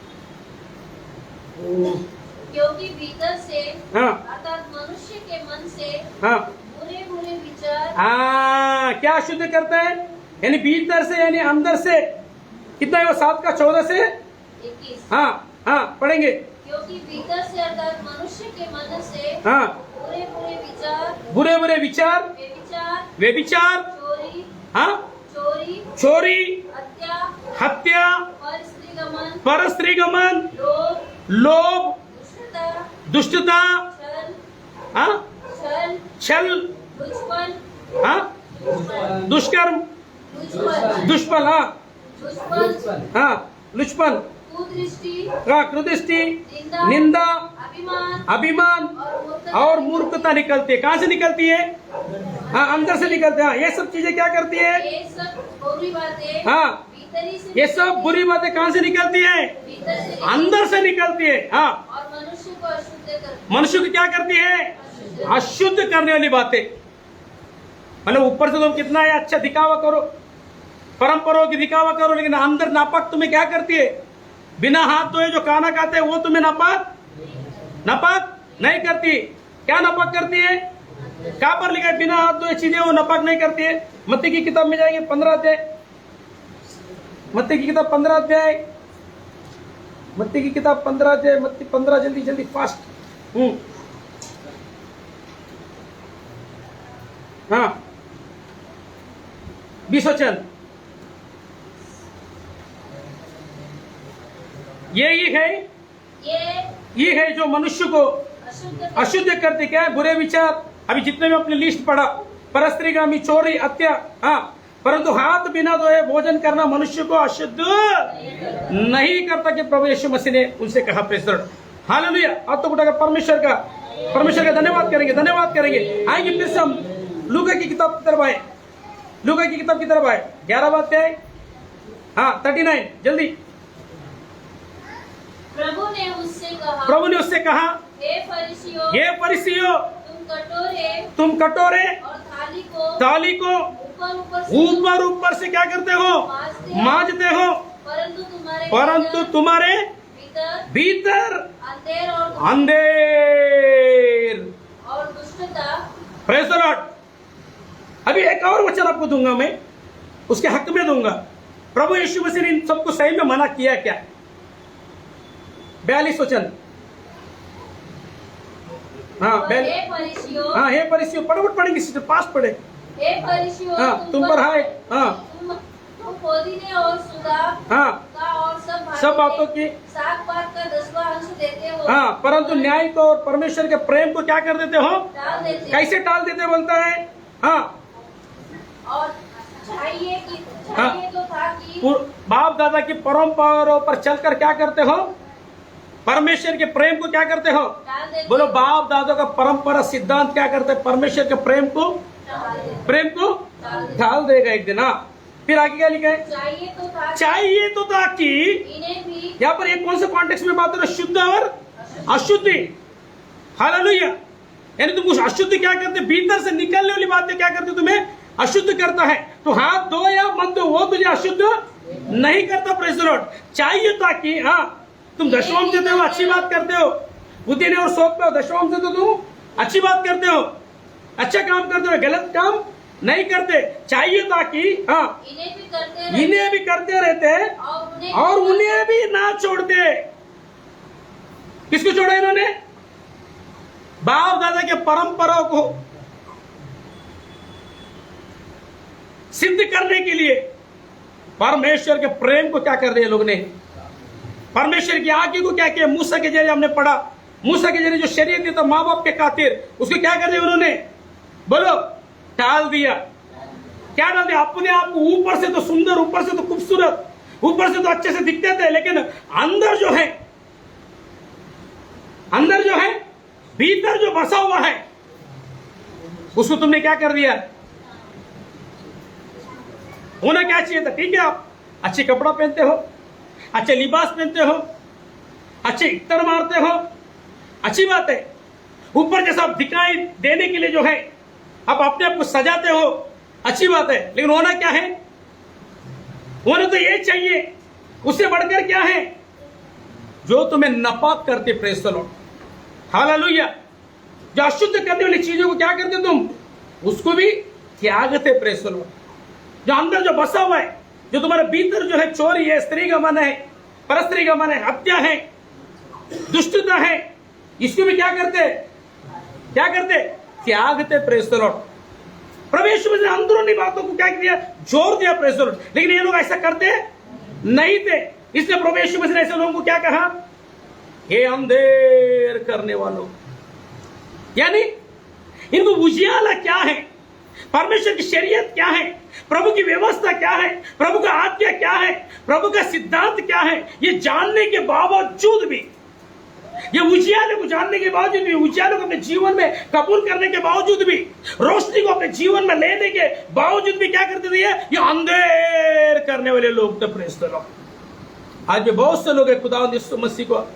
क्योंकि भीतर से, हाँ, अर्थात मनुष्य के मन से, हाँ, बुरे बुरे विचार, हाँ, क्या शुद्ध करता है? यानी भीतर से, यानी अंदर से। कितना है वो? 7:14-21। हाँ, हाँ, पढ़ेंगे। क्योंकि भीतर से, अर्थात मनुष्य के मन से, हाँ, बुरे बुरे विचार, व्यभिचार, चोरी, हाँ, चोरी, हत्या, परस्त्रीगमन, लोभ, दुष्टता, हाँ, छल, हाँ, दुष्कर्म, दुष्फल, हाँ, लुचपन, कुदृष्टि, निंदा, अभिमान और मूर्खता निकलती है। कहाँ से निकलती है? हाँ, अंदर से निकलते हैं। ये सब चीजें क्या करती है? हाँ, ये सब बुरी बातें कहाँ से निकलती है? अंदर से निकलती है। हाँ, मनुष्य को क्या करती है? अशुद्ध करने वाली बातें। मतलब ऊपर से तुम कितना है अच्छा दिखावा करो, परंपराओं की दिखावा करो, लेकिन अंदर नापाक तुम्हें क्या करती है? बिना हाथ धोए जो खाना खाते हैं वो तुम्हें नापाक नहीं करती। क्या नापाक करती है? कहां पर लिखा है? बिना हाथ धोए चीजें वो नापाक नहीं करती है। मत्ती की किताब में जाएंगे 15 अध्याय। मत्ती की किताब 15 अध्याय। मत्ती की किताब 15 अध्याय। मत्ती 15, जल्दी जल्दी फास्ट। हाँ, 20 वचन। ये है जो मनुष्य को अशुद्ध करते। क्या है? बुरे विचार। अभी जितने भी अपनी लिस्ट पढ़ा, परस्त्रीगामी, चोरी, हत्या। हाँ, परंतु हाथ बिना धोए भोजन करना मनुष्य को अशुद्ध नहीं करता, कि प्रभु यीशु मसीह ने उनसे कहा। Praise the lord, hallelujah. अब तो उठाकर परमेश्वर का धन्यवाद करेंगे। आएंगे फिर से हम लूका की किताब की तरफ आए। लूका की किताब की तरफ आए 11वां अध्याय। हाँ, 39 जल्दी। प्रभु ने उससे कहा, हे फरीसियों, तुम कटोरे और थाली को ऊपर से क्या करते हो? मांजते हो, परंतु तुम्हारे भीतर अंधेर और दुष्टता। Praise the Lord. अभी एक और वचन आपको दूंगा, मैं उसके हक में दूंगा। प्रभु यीशु मसीह ने इन सबको सही में मना किया क्या? 42 वचन। हाँ और बैल हे फरीसियों, हाँ हे फरीसियों, फटाफट पढ़ेंगे सिस्टर, पास पढ़े। हे फरीसियों, हाँ तुम पर हाय। हाँ तुम पुदीने और सुधा हाँ का और सब बातों की साग पात का 10वां अंश देते हो, हाँ, परंतु न्याय को और परमेश्वर के प्रेम को क्या कर देते हो? टाल देते, कैसे टाल देते बोलता है? हाँ और चाहिए तो था कि बाप दादा की परंपराओं पर चलकर क्या करते हो? परमेश्वर के प्रेम को क्या करते हो? टाल देते, बोलो, बाप दादा का परंपरा सिद्धांत क्या करते हैं? परमेश्वर के प्रेम को ढाल देगा एक दिन। हाँ फिर आगे क्या लिखा है? चाहिए तो था कि इन्हें भी, यहाँ पर एक कौन से कॉन्टेक्स्ट में बात हो रहा है? शुद्ध और अशुद्धि। हालेलुया। यानी तुम कुछ अशुद्ध क्या करते, भीतर से निकलने वाली बातें क्या करते, तुम्हें अशुद्ध करता है। तो हाथ धो या मत धो, वो तुझे अशुद्ध नहीं करता। Praise the Lord. चाहिए था कि हाँ तुम दशमांश देते हो, अच्छी बात करते हो, बुद्धि ने और शौक पे दशमांश देते हो, तुम अच्छी बात करते हो, अच्छा काम करते हो, गलत काम नहीं करते। चाहिए था कि हाँ इन्हें भी करते रहते और उन्हें भी ना छोड़ते। किसको छोड़ा इन्होंने? बाप दादा के परंपराओं को सिद्ध करने के लिए परमेश्वर के प्रेम को क्या कर दिया लोग ने? परमेश्वर की आज्ञा को क्या किया? मूसा के जरिए हमने पढ़ा, मूसा के जरिए जो शरीयत दिया था माँ बाप के खातिर, उसको क्या कर दिया उन्होंने? बोलो, टाल दिया। क्या डाल दिया? अपने आप को ऊपर से तो सुंदर, ऊपर से तो खूबसूरत, ऊपर से तो अच्छे से दिखते थे, लेकिन अंदर जो है, भीतर जो बसा हुआ है, उसको तुमने क्या कर दिया? होना क्या चाहिए था? ठीक है, आप अच्छे कपड़ा पहनते हो, अच्छे लिबास पहनते हो, अच्छे इत्तर मारते हो, अच्छी बात है। ऊपर जैसा आप दिखाई देने के लिए जो है आप अपने आप को सजाते हो, अच्छी बात है। लेकिन होना क्या है? होना तो ये चाहिए, उससे बढ़कर क्या है? जो तुम्हें नापाक करते, प्रेज़ द लॉर्ड, हालेलुया। जो अशुद्ध करने वाली चीजों को क्या करते तुम? उसको भी त्यागते, प्रेज़ द लॉर्ड। जो अंदर जो बसा हुआ है, जो तुम्हारे भीतर जो है, चोरी है, स्त्री गमन है, परस्त्री गमन है, हत्या है, दुष्टता है, इसको भी क्या करते? त्यागते, प्रेज़ द लॉर्ड। परमेश्वर ने अंदरूनी बातों को क्या किया? जोर दिया, प्रेज़ द लॉर्ड। लेकिन ये लोग ऐसा करते नहीं थे, इसलिए परमेश्वर ने ऐसे लोगों को क्या कहा? हे अंधेर करने वालों। यानी इनको उजियाला क्या है, परमेश्वर की शरीयत क्या है, प्रभु की व्यवस्था क्या है, प्रभु का आज्ञा क्या है, प्रभु का सिद्धांत क्या है, ये जानने के बावजूद भी, ये उजियाले को जानने के बावजूद भी, उजियाले को अपने जीवन में कबूल करने के बावजूद भी, रोशनी को अपने जीवन में लेने के बावजूद भी क्या करते थे? ये अंधेर करने वाले लोग थे, प्रेज़ द लॉर्ड। आज भी बहुत से लोग हैं, खुदावंद यीशु मसीह को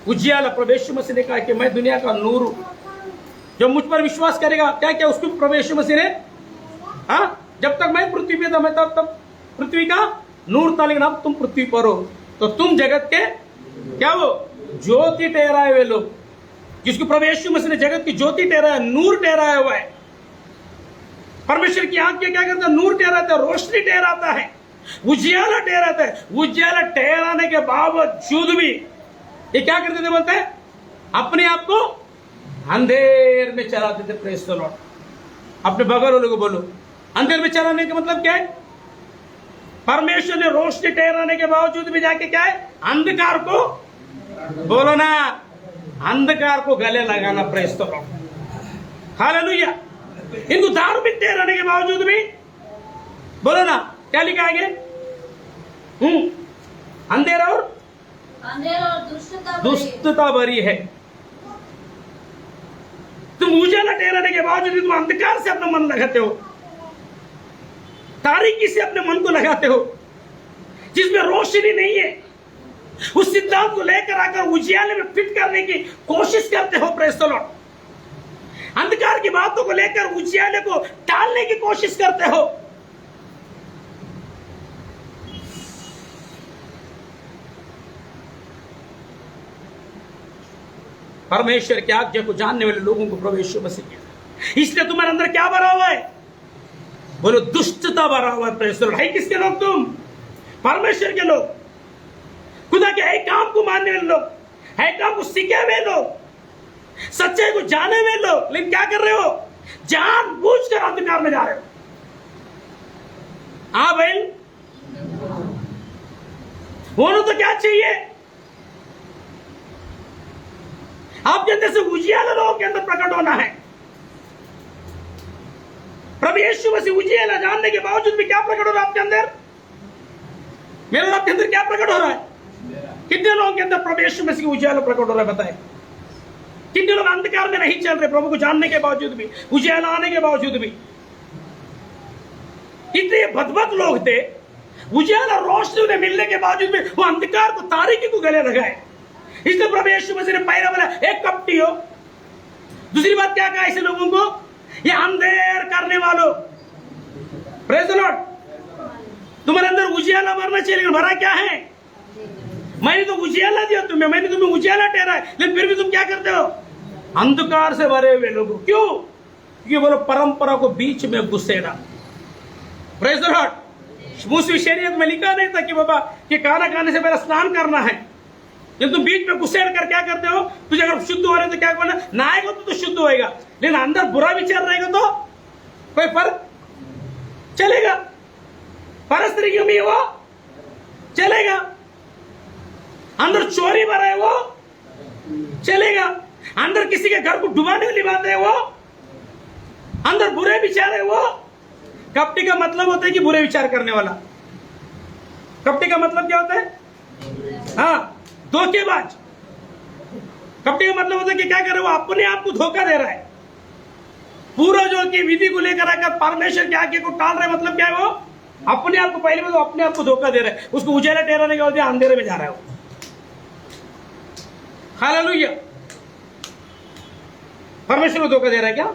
उजियाला, प्रभु यीशु मसीह ने कहा कि मैं दुनिया का नूर हूं, जो मुझ पर विश्वास करेगा, क्या क्या उसको प्रभु यीशु मसीह ने, हाँ, जब तक मैं पृथ्वी पे था, मैं तब पृथ्वी का नूर था, लेकिन अब तुम पृथ्वी पर हो, तो तुम जगत के क्या हो? ज्योति ठहराए हुए लोग, जिसको प्रभु यीशु मसीह ने जगत की ज्योति ठहराया, नूर ठहराया हुआ है। परमेश्वर की आंख क्या करता है? नूर ठहराता है, रोशनी ठहराता है, उजियाला ठहराता है। उजियाला ठहराने के बावजूद भी ये क्या करते थे? बोलते हैं अपने आप को अंधेर में चलाते थे, प्रेज़ द लॉर्ड। अपने बगल वालों को बोलो, अंधेर में चलाने का मतलब क्या है? परमेश्वर ने रोशनी ठहराने के बावजूद भी जाके क्या है? अंधकार को, बोलो ना, अंधकार को गले लगाना, प्रेज़ द लॉर्ड, हालेलुया। इनको धार्मिक ठहराने के बावजूद भी, बोलो ना, क्या लिखा आगे? अंधेरा और दुष्टता भरी है। तुम उजाला ठहराने के बावजूद तुम अंधकार से अपना मन लगाते हो, तारीकी से अपने मन को लगाते हो, जिसमें रोशनी नहीं है। उस सिद्धांत को लेकर आकर उजियाले में फिट करने की कोशिश करते हो, प्रेज़ द लॉर्ड। अंधकार की बातों को लेकर उजियाले को टालने की कोशिश करते हो। परमेश्वर की आज्ञा को जानने वाले लोगों को प्रभु यीशु मसीह कहता है। इसलिए तुम्हारे अंदर क्या भरा हुआ है? बोलो, दुष्टता भरा हुआ है, प्रेज़ द लॉर्ड। है किसके लोग? तुम परमेश्वर के लोग, खुदा के है काम को मानने वाले लोग, है काम को सीखे हुए लोग, सच्चाई को जाने में लो, लेकिन क्या कर रहे हो? जानबूझकर अंधकार में जा रहे हो। हाँ भाई, होना तो क्या चाहिए? आपके अंदर से उजियाला लोगों के अंदर प्रकट होना है। प्रभु यीशु मसीह उजियाला जानने के बावजूद भी क्या प्रकट हो रहा है आपके अंदर? मेरे और आपके अंदर क्या प्रकट हो रहा है? कितने लोगों के अंदर प्रभु यीशु मसीह का उजियाला प्रकट हो रहा है बताएं? कितने लोग अंधकार में नहीं चल रहे प्रभु को जानने के बावजूद भी, उजियाला आने के बावजूद भी? इतने बदबख्त लोग थे, उजियाला रोशनी उन्हें मिलने के बावजूद भी वो अंधकार को, तारीकी को गले लगाए। इसलिए प्रभु यीशु मसीह ने पहला बोला, एक कपटी हो। दूसरी बात क्या कहा ऐसे लोगों को? ये अंधेर करने वालों। Praise the Lord. तुम्हारे अंदर उजियाला भरना चाहिए, लेकिन भरा क्या है? मैंने तो उजियाला दिया तुम्हें, मैंने तुम्हें उजियाला ठहरा है, लेकिन फिर भी तुम क्या करते हो? अंधकार से भरे हुए लोगों। क्यों? क्योंकि बोलो परंपरा को बीच में घुसेड़ा। Praise the lord. मूसा शरीयत में लिखा नहीं था कि बाबा कि खाना खाने से पहले स्नान करना है, लेकिन तुम बीच में घुसेड़ कर क्या करते हो? तुझे अगर शुद्ध हो रहे तो क्या बोलना? नहाएगा तो शुद्ध होएगा, लेकिन अंदर बुरा विचार रहेगा तो कोई फर्क चलेगा? परस्त्रियों में वो चलेगा, अंदर चोरी भरा है वो चलेगा, अंदर किसी के घर को डुबाने वाली बात है वो, अंदर बुरे विचार है वो। कपटी का मतलब होता है कि बुरे विचार करने वाला। कपटी का मतलब क्या होता है? हाँ, धोखेबाज। कपटी का मतलब होता है कि क्या कर रहा है? वो अपने आप को धोखा दे रहा है। पूरा जो कि विधि को लेकर आकर परमेश्वर के आज्ञा को टाल रहा है। मतलब क्या है? वो अपने आप को, पहले में तो अपने आप को धोखा दे रहा है। उसको उजाला ठहराने के बाद अंधेरे में जा रहा है वो। हालेलुया। परमेश्वर को धोखा दे रहा है क्या?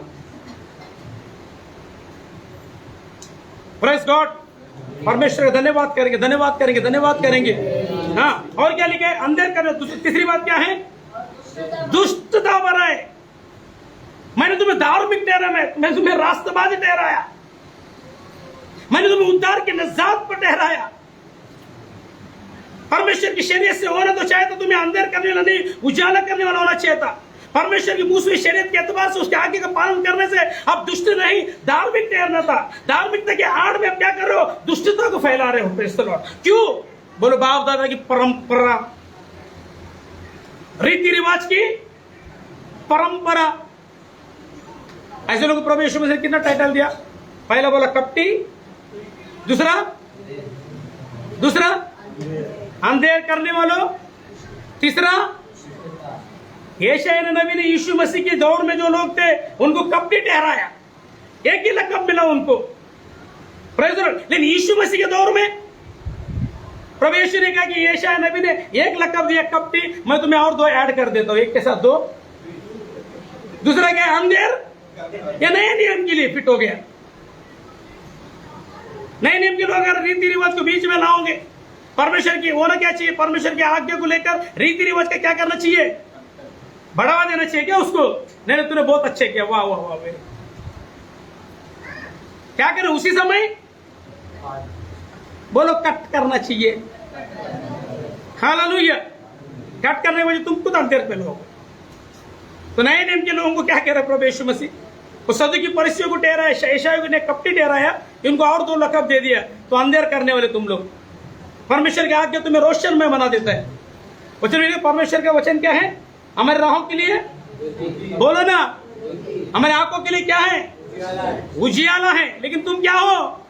Praise God. परमेश्वर का धन्यवाद करेंगे, धन्यवाद करेंगे, धन्यवाद करेंगे। हाँ, और क्या लिखा है? अंधेर कर। तीसरी बात क्या है? दुष्टता भरा है। मैंने तुम्हें धार्मिक ठहराया, मैं तुम्हें रास्तबाजी ठहराया, मैंने तुम्हें उद्धार के नजात पर ठहराया। परमेश्वर की शरीयत से होना तो चाहिए था, तुम्हें अंधेर करने वाला नहीं, उजाला करने वाला होना चाहिए था। परमेश्वर की मूसवी शरीयत के एतबार से, उसके आज्ञा का पालन करने से अब दुष्ट नहीं, धार्मिक ठहरना था। धार्मिकता के आड़ में अब क्या कर रहे हो? दुष्टता को फैला रहे हो। Praise the Lord. क्यों? बोलो बाप दादा की परंपरा, रीति रिवाज की परंपरा। ऐसे लोग प्रभु यीशु मसीह ने कितना टाइटल दिया? पहला बोला कपटी, दूसरा अंधेर करने वालों, तीसरा यशायाह नबी ने यीशु मसीह के दौर में जो लोग थे उनको कपटी ठहराया। एक ही लक़ब मिला उनको, प्रेज़ द लॉर्ड। लेकिन यीशु मसीह के दौर में प्रभु यीशु ने कहा कि यशायाह नबी ने एक लक़ब दिया कपटी, मैं तुम्हें और दो ऐड कर देता हूं, एक के साथ दो। दूसरा क्या है? अंधेर। या नए नियम के लिए फिट हो गया। नए नियम के लोग अगर रीति रिवाज को बीच में लाओगे, परमेश्वर की होना क्या चाहिए? परमेश्वर की आज्ञा को लेकर रीति रिवाज का क्या करना चाहिए? बढ़ावा देना चाहिए क्या उसको? नहीं, तूने बहुत अच्छे किया, वाह वाह वाह। क्या करें उसी समय? बोलो कट करना चाहिए। हालेलुया। कट करने की वजह तुम खुद अंधेर पे लोग। तो नए नियम के लोगों को क्या कह रहे प्रभु यीशु मसीह? वो सदुकी परिस्थितियों को ठहराया, यशायाह ने कपटी ठहराया, इनको और दो लक़ब दे दिया। तो अंधेर करने वाले तुम लोग। परमेश्वर की आज्ञा तुम्हें रोशन में बना देता है। वचन, परमेश्वर का वचन क्या है? हमारे राहों के लिए, बोलो ना, हमारे आंखों के लिए क्या है? उजियाला है। लेकिन तुम क्या हो?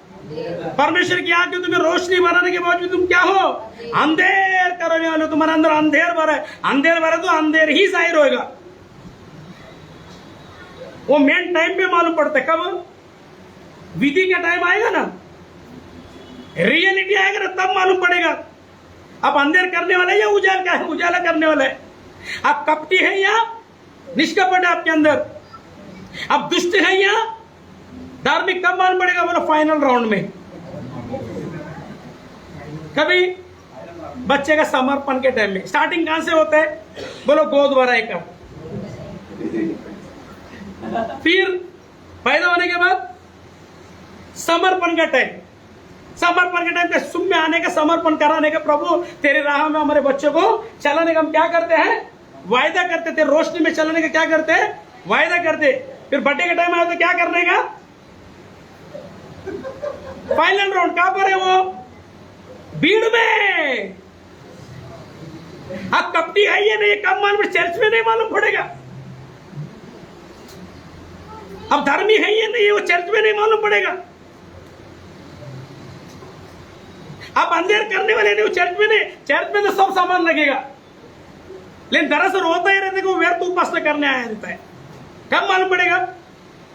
परमेश्वर की आज्ञा तुम्हें रोशनी बनाने के बावजूद तुम क्या हो? अंधेर करने वाले। तुम्हारे अंदर अंधेर भरा है। अंधेर भरा तो अंधेर ही जाहिर होगा। वो मेन टाइम पे मालूम पड़ता है। कब? विधि का टाइम आएगा ना, रियलिटी आएगा ना, तब मालूम पड़ेगा अब अंधेर करने वाला है या उजाला करने वाला है। आप कपटी है या निष्कपट है आपके अंदर? अब दुष्ट है या धार्मिक? कब मालूम पड़ेगा? बोलो फाइनल राउंड में। कभी बच्चे का समर्पण के टाइम में। स्टार्टिंग कहां से होता है? बोलो गोद भराई का। फिर पैदा होने के बाद समर्पण का टाइम। समर्पण के टाइम पे सुम में आने का, समर्पण कराने का, प्रभु तेरे राह में हमारे बच्चों को चलाने का हम क्या करते हैं? वायदा करते थे, रोशनी में चलने का क्या करते, वायदा करते। फिर बर्थडे का टाइम आया तो क्या करने का, फाइनल राउंड कहां पर है वो, भीड़ में। अब कपटी है ये नहीं, कब मालूम, चर्च में नहीं मालूम पड़ेगा। अब धर्मी है ये नहीं, वो चर्च में नहीं मालूम पड़ेगा। अब अंधेर करने वाले नहीं, वो चर्च में नहीं, चर्च में तो सब सामान लगेगा, लेकिन दरअसल होता ही रहता है कि वो व्यर्थ उपासना करने आया रहता है। कब मालूम पड़ेगा,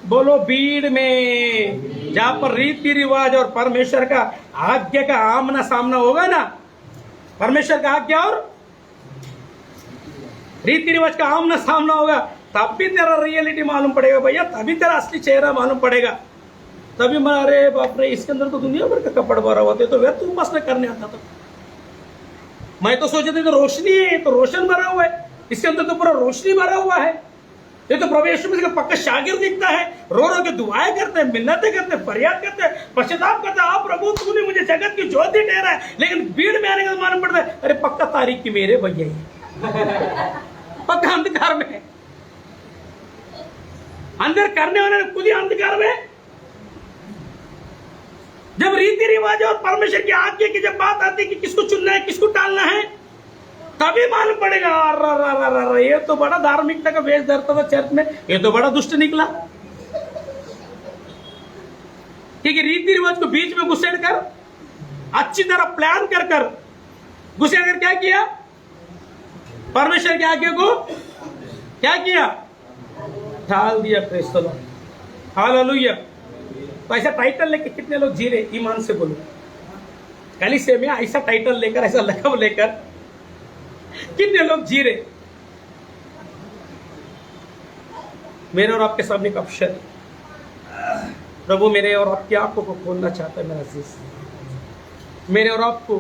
बोलो भीड़ में, जहां पर रीति रिवाज और परमेश्वर का आज्ञा का आमना सामना होगा ना, परमेश्वर का आज्ञा और रीति रिवाज का आमना सामना होगा, तब भी तेरा रियलिटी मालूम पड़ेगा भैया, तभी तेरा असली चेहरा मालूम पड़ेगा। तभी मैं, अरे बाप रे, इसके अंदर तो दुनिया भर का कपड़ भरा हुआ था, तो व्यर्थ उपासना करने आता था। मैं तो सोचा था तो रोशनी है, तो रोशन भरा हुआ है, इसके अंदर तो पूरा रोशनी भरा हुआ है। ये तो प्रभु यीशु मसीह का पक्का शागिर्द दिखता है, रो रो के दुआएं करते हैं, मिन्नतें करते हैं, फरियाद करते हैं, पश्चाताप करते हैं, आप प्रभु तूने मुझे जगत की ज्योति ठहरा है। लेकिन भीड़ में आने का मालूम पड़ता है, अरे पक्का तारीख की मेरे भैया ही पक्का अंधकार में, अंदर करने वाले खुद ही अंधकार में। जब रीति रिवाज और परमेश्वर की आज्ञा की जब बात आती है कि किसको चुनना है किसको टालना है, तभी मालूम पड़ेगा, ये तो बड़ा धार्मिकता का वेश धरता था चर्च में, ये तो बड़ा दुष्ट निकला। क्योंकि रीति रिवाज को बीच में घुसेड़ कर, अच्छी तरह प्लान कर कर घुसेड़ कर क्या किया, परमेश्वर की आज्ञा को क्या किया, टाल दिया। Praise the lord, hallelujah. तो ऐसा टाइटल लेकर कितने लोग जी रहे, ईमान से बोलो। कलीसिया में ऐसा टाइटल लेकर, ऐसा लक़ब लेकर कितने लोग जी रहे। मेरे और आपके सामने एक अवसर है, प्रभु मेरे और आपकी आंखों को खोलना चाहता है। मेरा अजीज, मेरे और आपको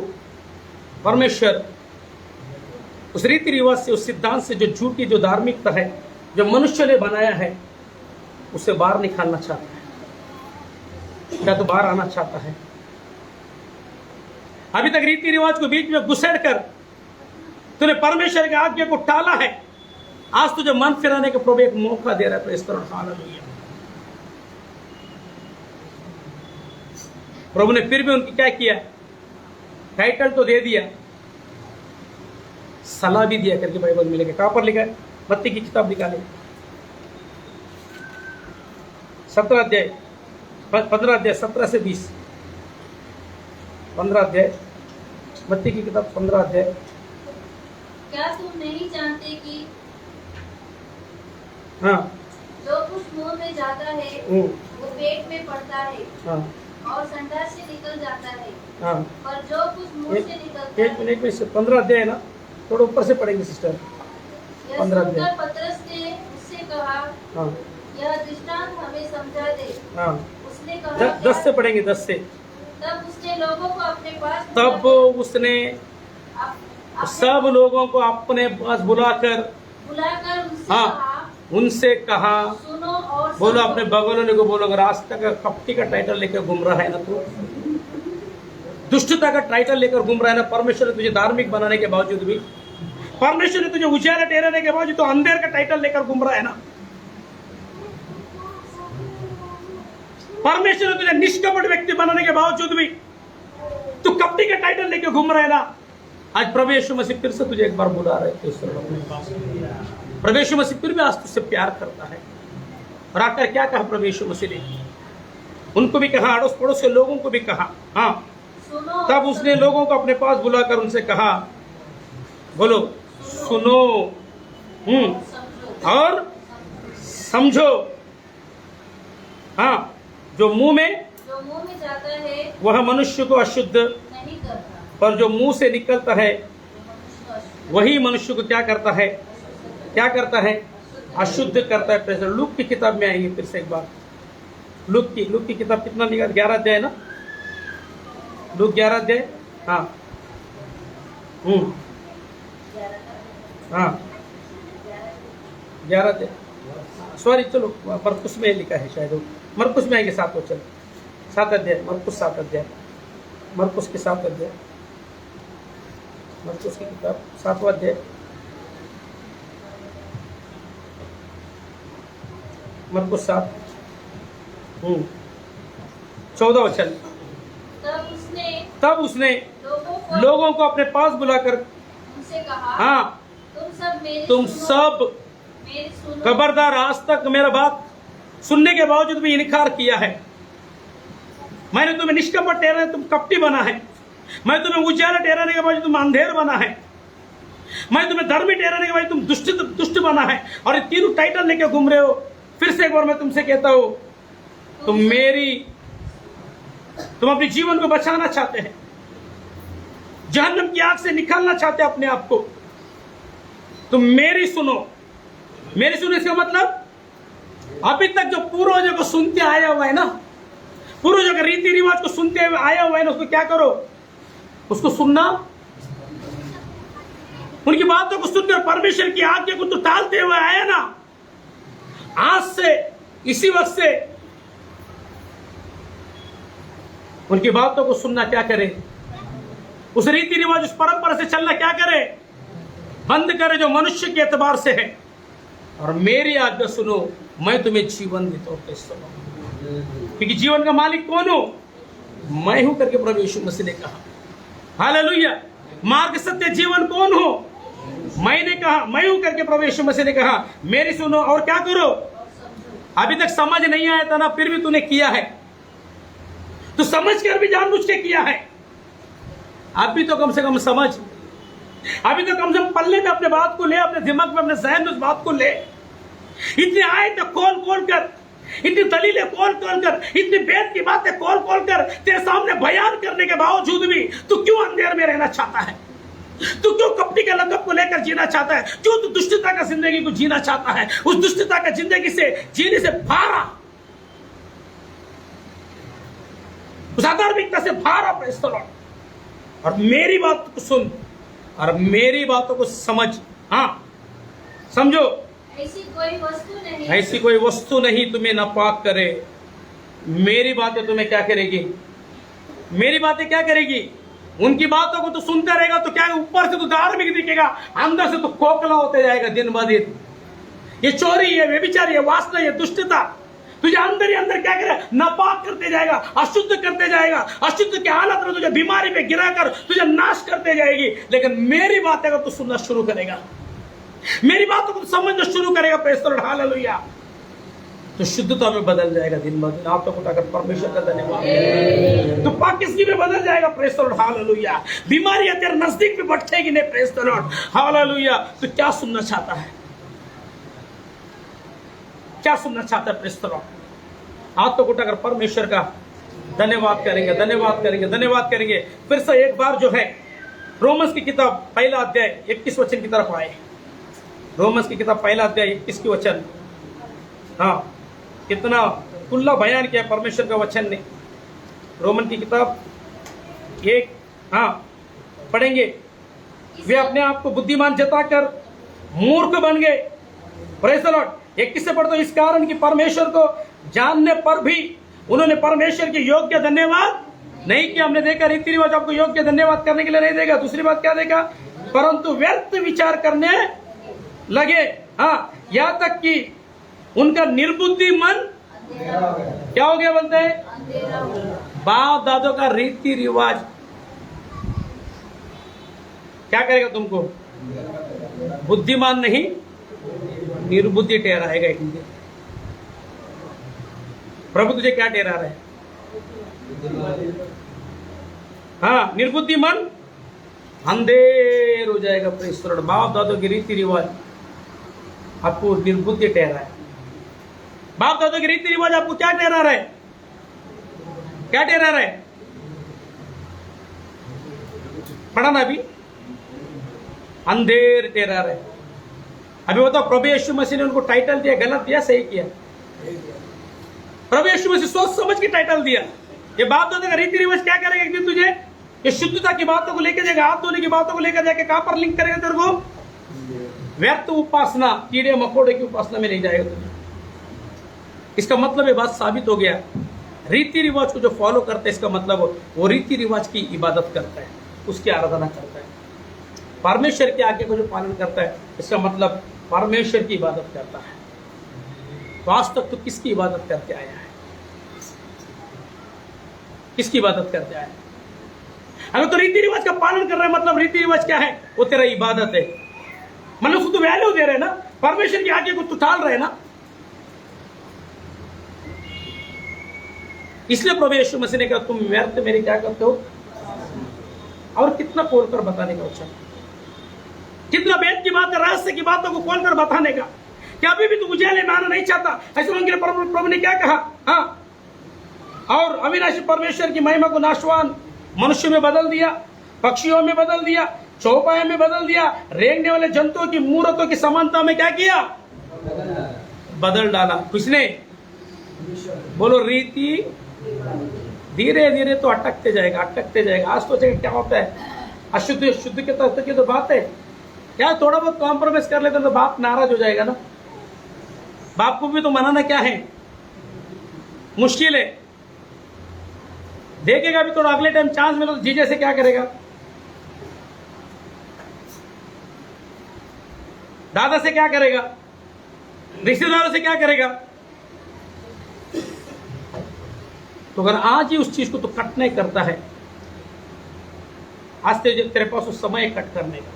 परमेश्वर उस रीति रिवाज से, उस सिद्धांत से, जो झूठी, जो धार्मिकता है, जो मनुष्य ने बनाया है, उसे बाहर निकालना चाहता है। क्या तो बाहर आना चाहता है? अभी तक रीति रिवाज को बीच में घुसेड़ कर तूने परमेश्वर की आज्ञा को टाला है, आज तुझे मन फिराने का प्रभु एक मौका दे रहा है। Praise the lord, hallelujah. प्रभु ने फिर भी उनकी क्या किया, टाइटल तो दे दिया, सलाह भी दिया करके बाइबल में लिखा। कहां पर लिखा है? मत्ती की किताब निकाले, 17 अध्याय, 15 अध्याय 17 से 20, 15 अध्याय, मत्ती की किताब 15 अध्याय। क्या तुम नहीं जानते कि हाँ, जो कुछ मुंह में जाता है वो पेट में पड़ता है हाँ, और संडास से निकल जाता है, हाँ। पर जो कुछ मुंह से निकलता एक मिनट में 15 अध्याय है ना, थोड़ा ऊपर से पढ़ेंगे सिस्टर। यह 15 सुनकर अध्याय। पतरस ने उससे कहा, हाँ, यह दृष्टांत हमें समझा दे। हाँ। उसने कहा, 10 से पढ़ेंगे, 10 से। तब उसने लोगों को अपने पास तब उसने अपने सब लोगों को अपने पास बुलाकर उनसे हाँ, कहा, उनसे कहा, सुनो और बोलो समझो। अपने बगल वाले को बोलो, अगर आज तक कपटी का टाइटल लेकर घूम रहा है ना, तो दुष्टता का टाइटल लेकर घूम रहा है ना, परमेश्वर ने तुझे धार्मिक बनाने के बावजूद भी, परमेश्वर ने तुझे उजाला ठहराने के बावजूद तो अंधेर का टाइटल लेकर घूम रहा है ना, परमेश्वर ने तुझे निष्कपट व्यक्ति बनाने के बावजूद भी तू कपटी का टाइटल लेकर घूम रहा है ना, आज प्रभु यीशु मसीह फिर से तुझे एक बार बुला रहे हैं। प्रभु यीशु मसीह फिर भी आज तुझसे प्यार करता है। और आकर क्या कहा प्रभु यीशु मसीह ने? उनको भी कहा, अड़ोस पड़ोस के लोगों को भी कहा। हाँ, सुनो तब उसने लोगों को अपने पास बुलाकर उनसे कहा, बोलो सुनो, समझो। और समझो। हाँ, जो मुंह में जाता है वह मनुष्य को अशुद्ध, नहीं करता, पर जो मुंह से निकलता है वही मनुष्य को क्या करता है, क्या करता है, अशुद्ध करता है। प्रेज़। लूक की किताब में आएंगे फिर से एक बार। लूक की किताब कितना लिखा? 11 अध्याय ना, लूक 11 अध्याय। हाँ, हाँ, 11 अध्याय, सॉरी, चलो मरकुस में लिखा है शायद, मरकुस में आएंगे 7 चलो 7 अध्याय, मरकुस 7 अध्याय, मरकुस के 7 अध्याय, मरकुस की किताब 7वां अध्याय। मरकुस 7 14 वचन। तब उसने लोगों को अपने पास बुलाकर उनसे कहा, हाँ, तुम सब मेरी सुनो। खबरदार, आज तक मेरा बात सुनने के बावजूद भी इनकार किया है। मैंने तुम्हें निष्कपट ठहराया, तुम कपटी बना है। मैं तुम्हें उजाला ठहराने के बावजूद तुम अंधेर बना है। मैं तुम्हें धर्मी ठहराने के बाद तुम दुष्ट बना है। और ये तीनों टाइटल लेके घूम रहे हो। फिर से एक बार मैं तुमसे कहता हूं, तुम अपने जीवन को बचाना चाहते हैं, जहन्नम की आग से निकालना चाहते हैं अपने आप को, तुम मेरी सुनो। मेरी सुनो इसका मतलब अभी तक जो पूर्वजों को सुनते आया हुआ है ना, पूर्वजों के रीति रिवाज को सुनते हुए आया हुआ है ना, उसको क्या करो, उसको सुनना, उनकी बातों को सुनकर परमेश्वर की आज्ञा को तो टालते हुए आया ना, आज से इसी वक्त से उनकी बातों को सुनना क्या करे, उस रीति रिवाज उस परंपरा से चलना क्या करे, बंद करे जो मनुष्य के एतबार से है, और मेरी आज्ञा सुनो, मैं तुम्हें जीवन देता हूं। क्योंकि जीवन का मालिक कौन हो, मैं हूं करके प्रभु यीशु मसीह ने कहा। हालेलुया। मार्ग सत्य जीवन कौन हो, मैंने कहा, मैं हूं करके प्रभु यीशु मसीह ने कहा। मेरी सुनो और क्या करो। अभी तक समझ नहीं आया था ना, फिर भी तूने किया है, तू समझ कर भी जानबूझ के किया है। अभी तो कम से कम समझ, अभी तो कम से कम पल्ले में अपने बात को ले, अपने दिमाग में, अपने जहन में उस बात को ले। इतनी आयत खोल कर, इतनी दलीलें खोल कर, इतनी वेद की बातें खोल कर तेरे सामने बयान करने के बावजूद भी तू क्यों अंधेर में रहना चाहता है? तू क्यों कपटी के लकब को लेकर जीना चाहता है? क्यों तू दुष्टता का जिंदगी को जीना चाहता है? उस दुष्टता का जिंदगी से जीने से भारा, उस अधार्मिकता से भारा प्रेस। और मेरी बात को सुन और मेरी बातों को समझ। हाँ, समझो, ऐसी कोई वस्तु नहीं तुम्हें नापाक करे। मेरी बातें तुम्हें क्या करेगी? मेरी बातें क्या करेगी? उनकी बातों को तो सुनता रहेगा तो क्या, ऊपर से तो धार्मिक दिखेगा, अंदर से तो खोखला होते जाएगा दिन ब दिन। ये चोरी है, व्यभिचार है, वासना है, दुष्टता तुझे अंदर ही अंदर क्या करे, नापाक करते जाएगा, अशुद्ध करते जाएगा। अशुद्ध की हालत में तुझे बीमारी पे गिराकर तुझे नाश करते जाएगी। लेकिन मेरी बातें अगर तू सुनना शुरू करेगा, मेरी बातों को समझना शुरू करेगा, प्रेज़ द लॉर्ड, हालेलुया, तो शुद्धता में बदल जाएगा दिन ब दिन। आप तो उठाकर परमेश्वर का धन्यवाद। तो पाकिस्तानी में बदल जाएगा, प्रेज़ द लॉर्ड, हालेलुया। बीमारियां तेरे नजदीक भी बैठेगी नहीं, प्रेज़ द लॉर्ड, हालेलुया। तो क्या सुनना चाहता है? क्या सुनना चाहता है? Praise the Lord. हाथ तो उठाकर परमेश्वर का धन्यवाद करेंगे, धन्यवाद करेंगे, धन्यवाद करेंगे। फिर से एक बार जो है रोमन्स की किताब पहला अध्याय 21 वचन की तरफ आए। रोमन्स की किताब पहला अध्याय 21 की वचन। हाँ, कितना खुला बयान किया परमेश्वर का वचन ने। रोमन की किताब 1, हाँ पढ़ेंगे। वे अपने आप को बुद्धिमान जताकर मूर्ख बन गए। Praise the Lord. 21 से पढ़ो। इस कारण कि परमेश्वर को जानने पर भी उन्होंने परमेश्वर के योग्य धन्यवाद नहीं किया। हमने देखा रीति रिवाज आपको योग्य धन्यवाद करने के लिए नहीं देगा। दूसरी बात क्या देगा? परंतु व्यर्थ विचार करने लगे। हाँ, यहाँ तक कि उनका निर्बुद्धि मन क्या हो गया? बोलते हैं बाप दादों का रीति रिवाज क्या करेगा? तुमको बुद्धिमान नहीं, निर्बुद्धि ठहराएगा एक दिन। प्रभु तुझे क्या ठहरा रहा है? हाँ, निर्बुद्धि मन अंधेर हो जाएगा। Praise the Lord. बाप दादों के रीति रिवाज आपको निर्बुद्धि ठहरा है। बाप दादों के रीति रिवाज आपको क्या ठहरा रहा है? क्या ठहरा रहा है? पढ़ा ना अभी? अंधेर ठहरा रहा है। अभी बताओ, प्रभु यीशु मसीह ने उनको टाइटल दिया, गलत दिया, सही किया? प्रभु यीशु मसीह सोच समझ के टाइटल दिया। ये बाप दादा का रीति रिवाज क्या करेगा? एक दिन तुझे ये शुद्धता की बातों को लेकर जाएगा, हाथ धोने की बातों को लेकर जाके कहां पर लिंक करेगा? तेरे को व्यर्थ उपासना, कीड़े मकोड़े की उपासना में नहीं जाएगा तुझे। इसका मतलब ये बात साबित हो गया, रीति रिवाज को जो फॉलो करता है, इसका मतलब वो रीति रिवाज की इबादत करता है, उसकी आराधना करता है। परमेश्वर की आज्ञा को जो पालन करता है, इसका मतलब परमेश्वर की इबादत करता है। तो आज तक तो किसकी इबादत करते आया है? किसकी इबादत करते आया है? अगर तो रीति रिवाज का पालन कर रहा है, मतलब रीति रिवाज क्या है? वो तेरा इबादत है, मतलब उसको तो वैल्यू दे रहे ना, परमेश्वर के आगे को तो टाल रहे ना। इसलिए प्रभु यीशु मसीह ने कहा तुम व्यर्थ मेरी क्या करते हो? और कितना खोलकर बताने का वचन, कितना वेद की बात, रहस्य की बातों को खोलकर बताने का, क्या अभी भी तू उजाले में आना नहीं चाहता? ऐसे लोगों के लिए प्रभु ने क्या कहा? हाँ, और अविनाशी परमेश्वर की महिमा को नाशवान मनुष्य में बदल दिया, पक्षियों में बदल दिया, चौपाया में बदल दिया, रेंगने वाले जंतुओं की मूर्तों की समानता में क्या किया? बदल डाला। किसने? बोलो रीति। धीरे धीरे तो अटकते जाएगा, अटकते जाएगा। आज सोचेगा क्या होता है, अशुद्ध शुद्ध के तत्व की तो बात है, क्या थोड़ा बहुत कॉम्प्रोमाइज कर लेते तो बाप नाराज हो जाएगा ना। बाप को भी तो मनाना क्या है, मुश्किल है। देखेगा अभी थोड़ा, अगले टाइम चांस मिले तो जीजे से क्या करेगा, दादा से क्या करेगा, रिश्तेदारों से क्या करेगा? तो अगर आज ही उस चीज को तो कट नहीं करता है, आज तेरे पास उस समय कट करने का,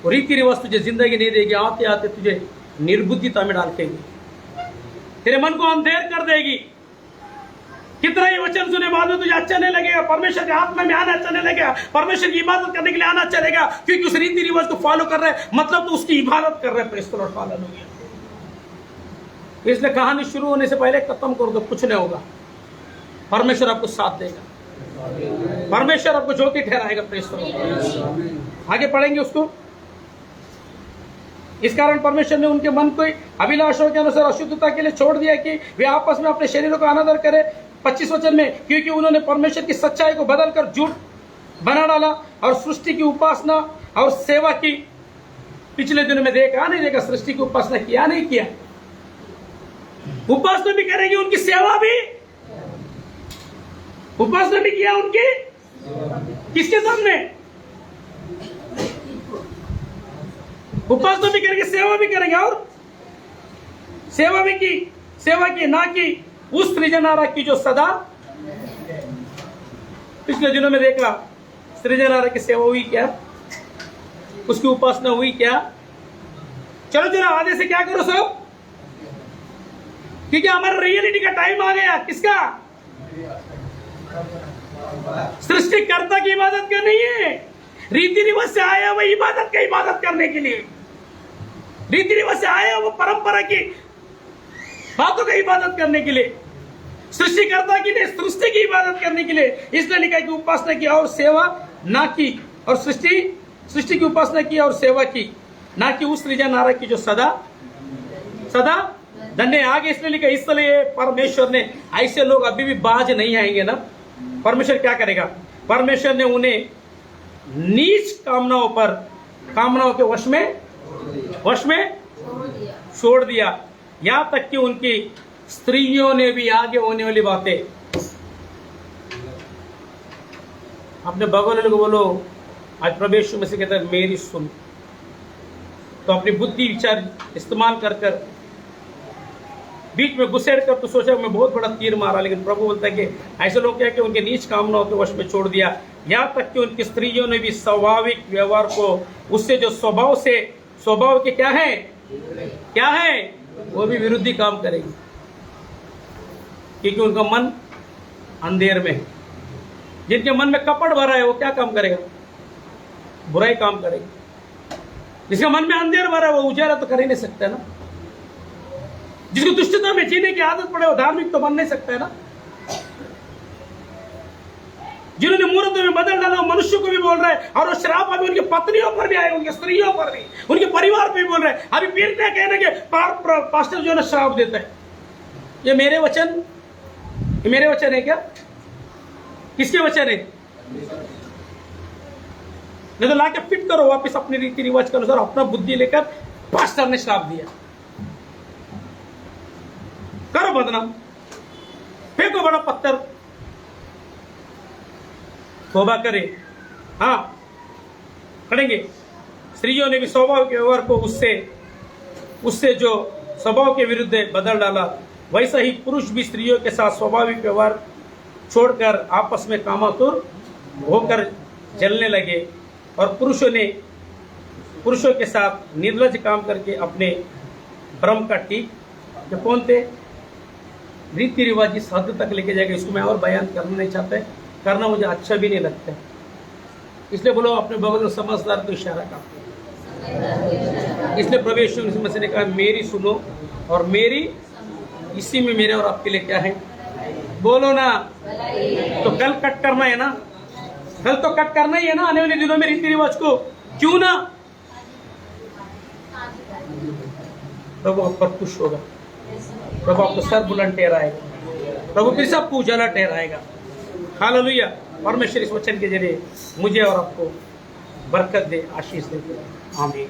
और रीति रिवाज तुझे जिंदगी नहीं देगी, आते आते तुझे निर्बुद्धिता में डाल देगी, तेरे मन को अंधेर कर देगी। कितना ही वचन सुने बाद में तुझे अच्छा नहीं लगेगा, परमेश्वर के आत्मा में आना अच्छा नहीं लगेगा, परमेश्वर की इबादत करने के लिए आना अच्छा लगेगा, क्योंकि उस रीति रिवाज को फॉलो कर रहे हैं, मतलब तो उसकी इबादत कर रहे हैं। Praise the lord, hallelujah. इसलिए कहानी शुरू होने से पहले खत्म कर दो, कुछ नहीं होगा। परमेश्वर आपको साथ देगा, परमेश्वर आपको ज्योति ठहराएगा। Praise the lord. आगे पढ़ेंगे उसको। इस कारण परमेश्वर ने उनके मन को अभिलाषों के अनुसार अशुद्धता के लिए छोड़ दिया कि वे आपस में अपने शरीरों का अनादर करें। 25 वचन में, क्योंकि उन्होंने परमेश्वर की सच्चाई को बदलकर झूठ बना डाला और सृष्टि की उपासना और सेवा की। पिछले दिनों में देखा नहीं देखा, सृष्टि की उपासना किया नहीं किया, उपासना भी करेंगे, उनकी सेवा भी, उपासना भी किया उनकी, किसके सामने? उपासना भी करेंगे, सेवा भी करेंगे, और सेवा भी की, सेवा की ना की उस सृजनहारा की जो सदा। पिछले दिनों में देखा सृजनहारा की सेवा हुई क्या, उसकी उपासना हुई क्या? चलो जरा आधे से क्या करो सब, क्योंकि हमारा रियलिटी का टाइम आ गया। किसका? सृष्टिकर्ता की इबादत करनी है। रीति रिवाज से आया वो इबादत का इबादत करने के लिए, रीति रिवाज से आया वो परंपरा की बातों का इबादत करने के लिए, सृष्टिकर्ता की नहीं, सृष्टि की इबादत करने के लिए। इसलिए लिखा कि उपासना की और सेवा ना की, और सृष्टि की उपासना की और सेवा की, ना कि उस सृजनहारा की जो सदा सदा धन्य। आगे इसलिए लिखा, इसलिए परमेश्वर ने, ऐसे लोग अभी भी बाज नहीं आएंगे ना। परमेश्वर क्या करेगा? परमेश्वर ने उन्हें नीच कामनाओं के वश में छोड़ दिया, यहां तक कि उनकी स्त्रियों ने भी आगे होने वाली बातें। अपने बगल वाले को बोलो, आज प्रभु यीशु मसीह कहता है मेरी सुन। तो अपनी बुद्धि विचार इस्तेमाल कर बीच में घुसेड़ कर तो सोचा मैं बहुत बड़ा तीर मारा, लेकिन प्रभु बोलता है कि ऐसे लोग क्या कि उनके नीच कामनाओं के वश में छोड़ दिया, यहाँ तक कि उनकी स्त्रियों ने भी स्वाभाविक व्यवहार को, उससे जो स्वभाव के क्या है वो भी विरुद्धी काम करेगी, क्योंकि उनका मन अंधेर में है। जिनके मन में कपट भरा है वो क्या काम करेगा? बुराई काम करेगा। जिसके मन में अंधेर भरा है वो उजाला तो कर ही नहीं सकता है ना। जिसको दुष्टता में जीने की आदत पड़े वो धार्मिक तो बन नहीं सकता है ना। जिन्होंने मूर्तों में बदल डाला वो मनुष्य को भी बोल रहा है, और वो श्राप अभी उनकी पत्नियों पर भी आएगा, उनकी स्त्रियों पर भी, उनके परिवार पर भी बोल रहा है। अभी फिर क्या कहना कि पास्टर जो है ना श्राप देता है। ये मेरे वचन है क्या? किसके वचन है? नहीं तो लाके फिट करो वापस अपने रीति रिवाज के अनुसार, अपना बुद्धि लेकर पास्टर ने श्राप दिया, करो बदनाम, फेंको बड़ा पत्थर, तौबा करे। हाँ करेंगे। स्त्रियों ने भी स्वाभाविक व्यवहार को उससे जो स्वभाव के विरुद्ध बदल डाला, वैसा ही पुरुष भी स्त्रियों के साथ स्वाभाविक व्यवहार छोड़कर आपस में कामातुर होकर जलने लगे और पुरुषों के साथ निर्लज काम करके अपने भ्रम का टीक, जो कौन थे, रीति रिवाज इस हद तक लेके जाएगा, इसको मैं और बयान करना नहीं चाहता, करना मुझे अच्छा भी नहीं लगता है। इसलिए बोलो अपने बगल में समझदार को इशारा का। इसलिए प्रभु यीशु मसीह ने कहा मेरी सुनो और मेरी, इसी में मेरे और आपके लिए क्या है, बोलो ना। तो कल कट करना है ना, कल तो कट करना ही है ना, आने वाले दिनों में रीति रिवाज को, क्यों ना। प्रभु आप पर खुश होगा, प्रभु आपको सर बुलंद ठहराएगा, प्रभु फिर सबको उजाला ठहराएगा। हालेलुया। परमेश्वर इस वचन के जरिए मुझे और आपको बरकत दे, आशीष दे। आमीन।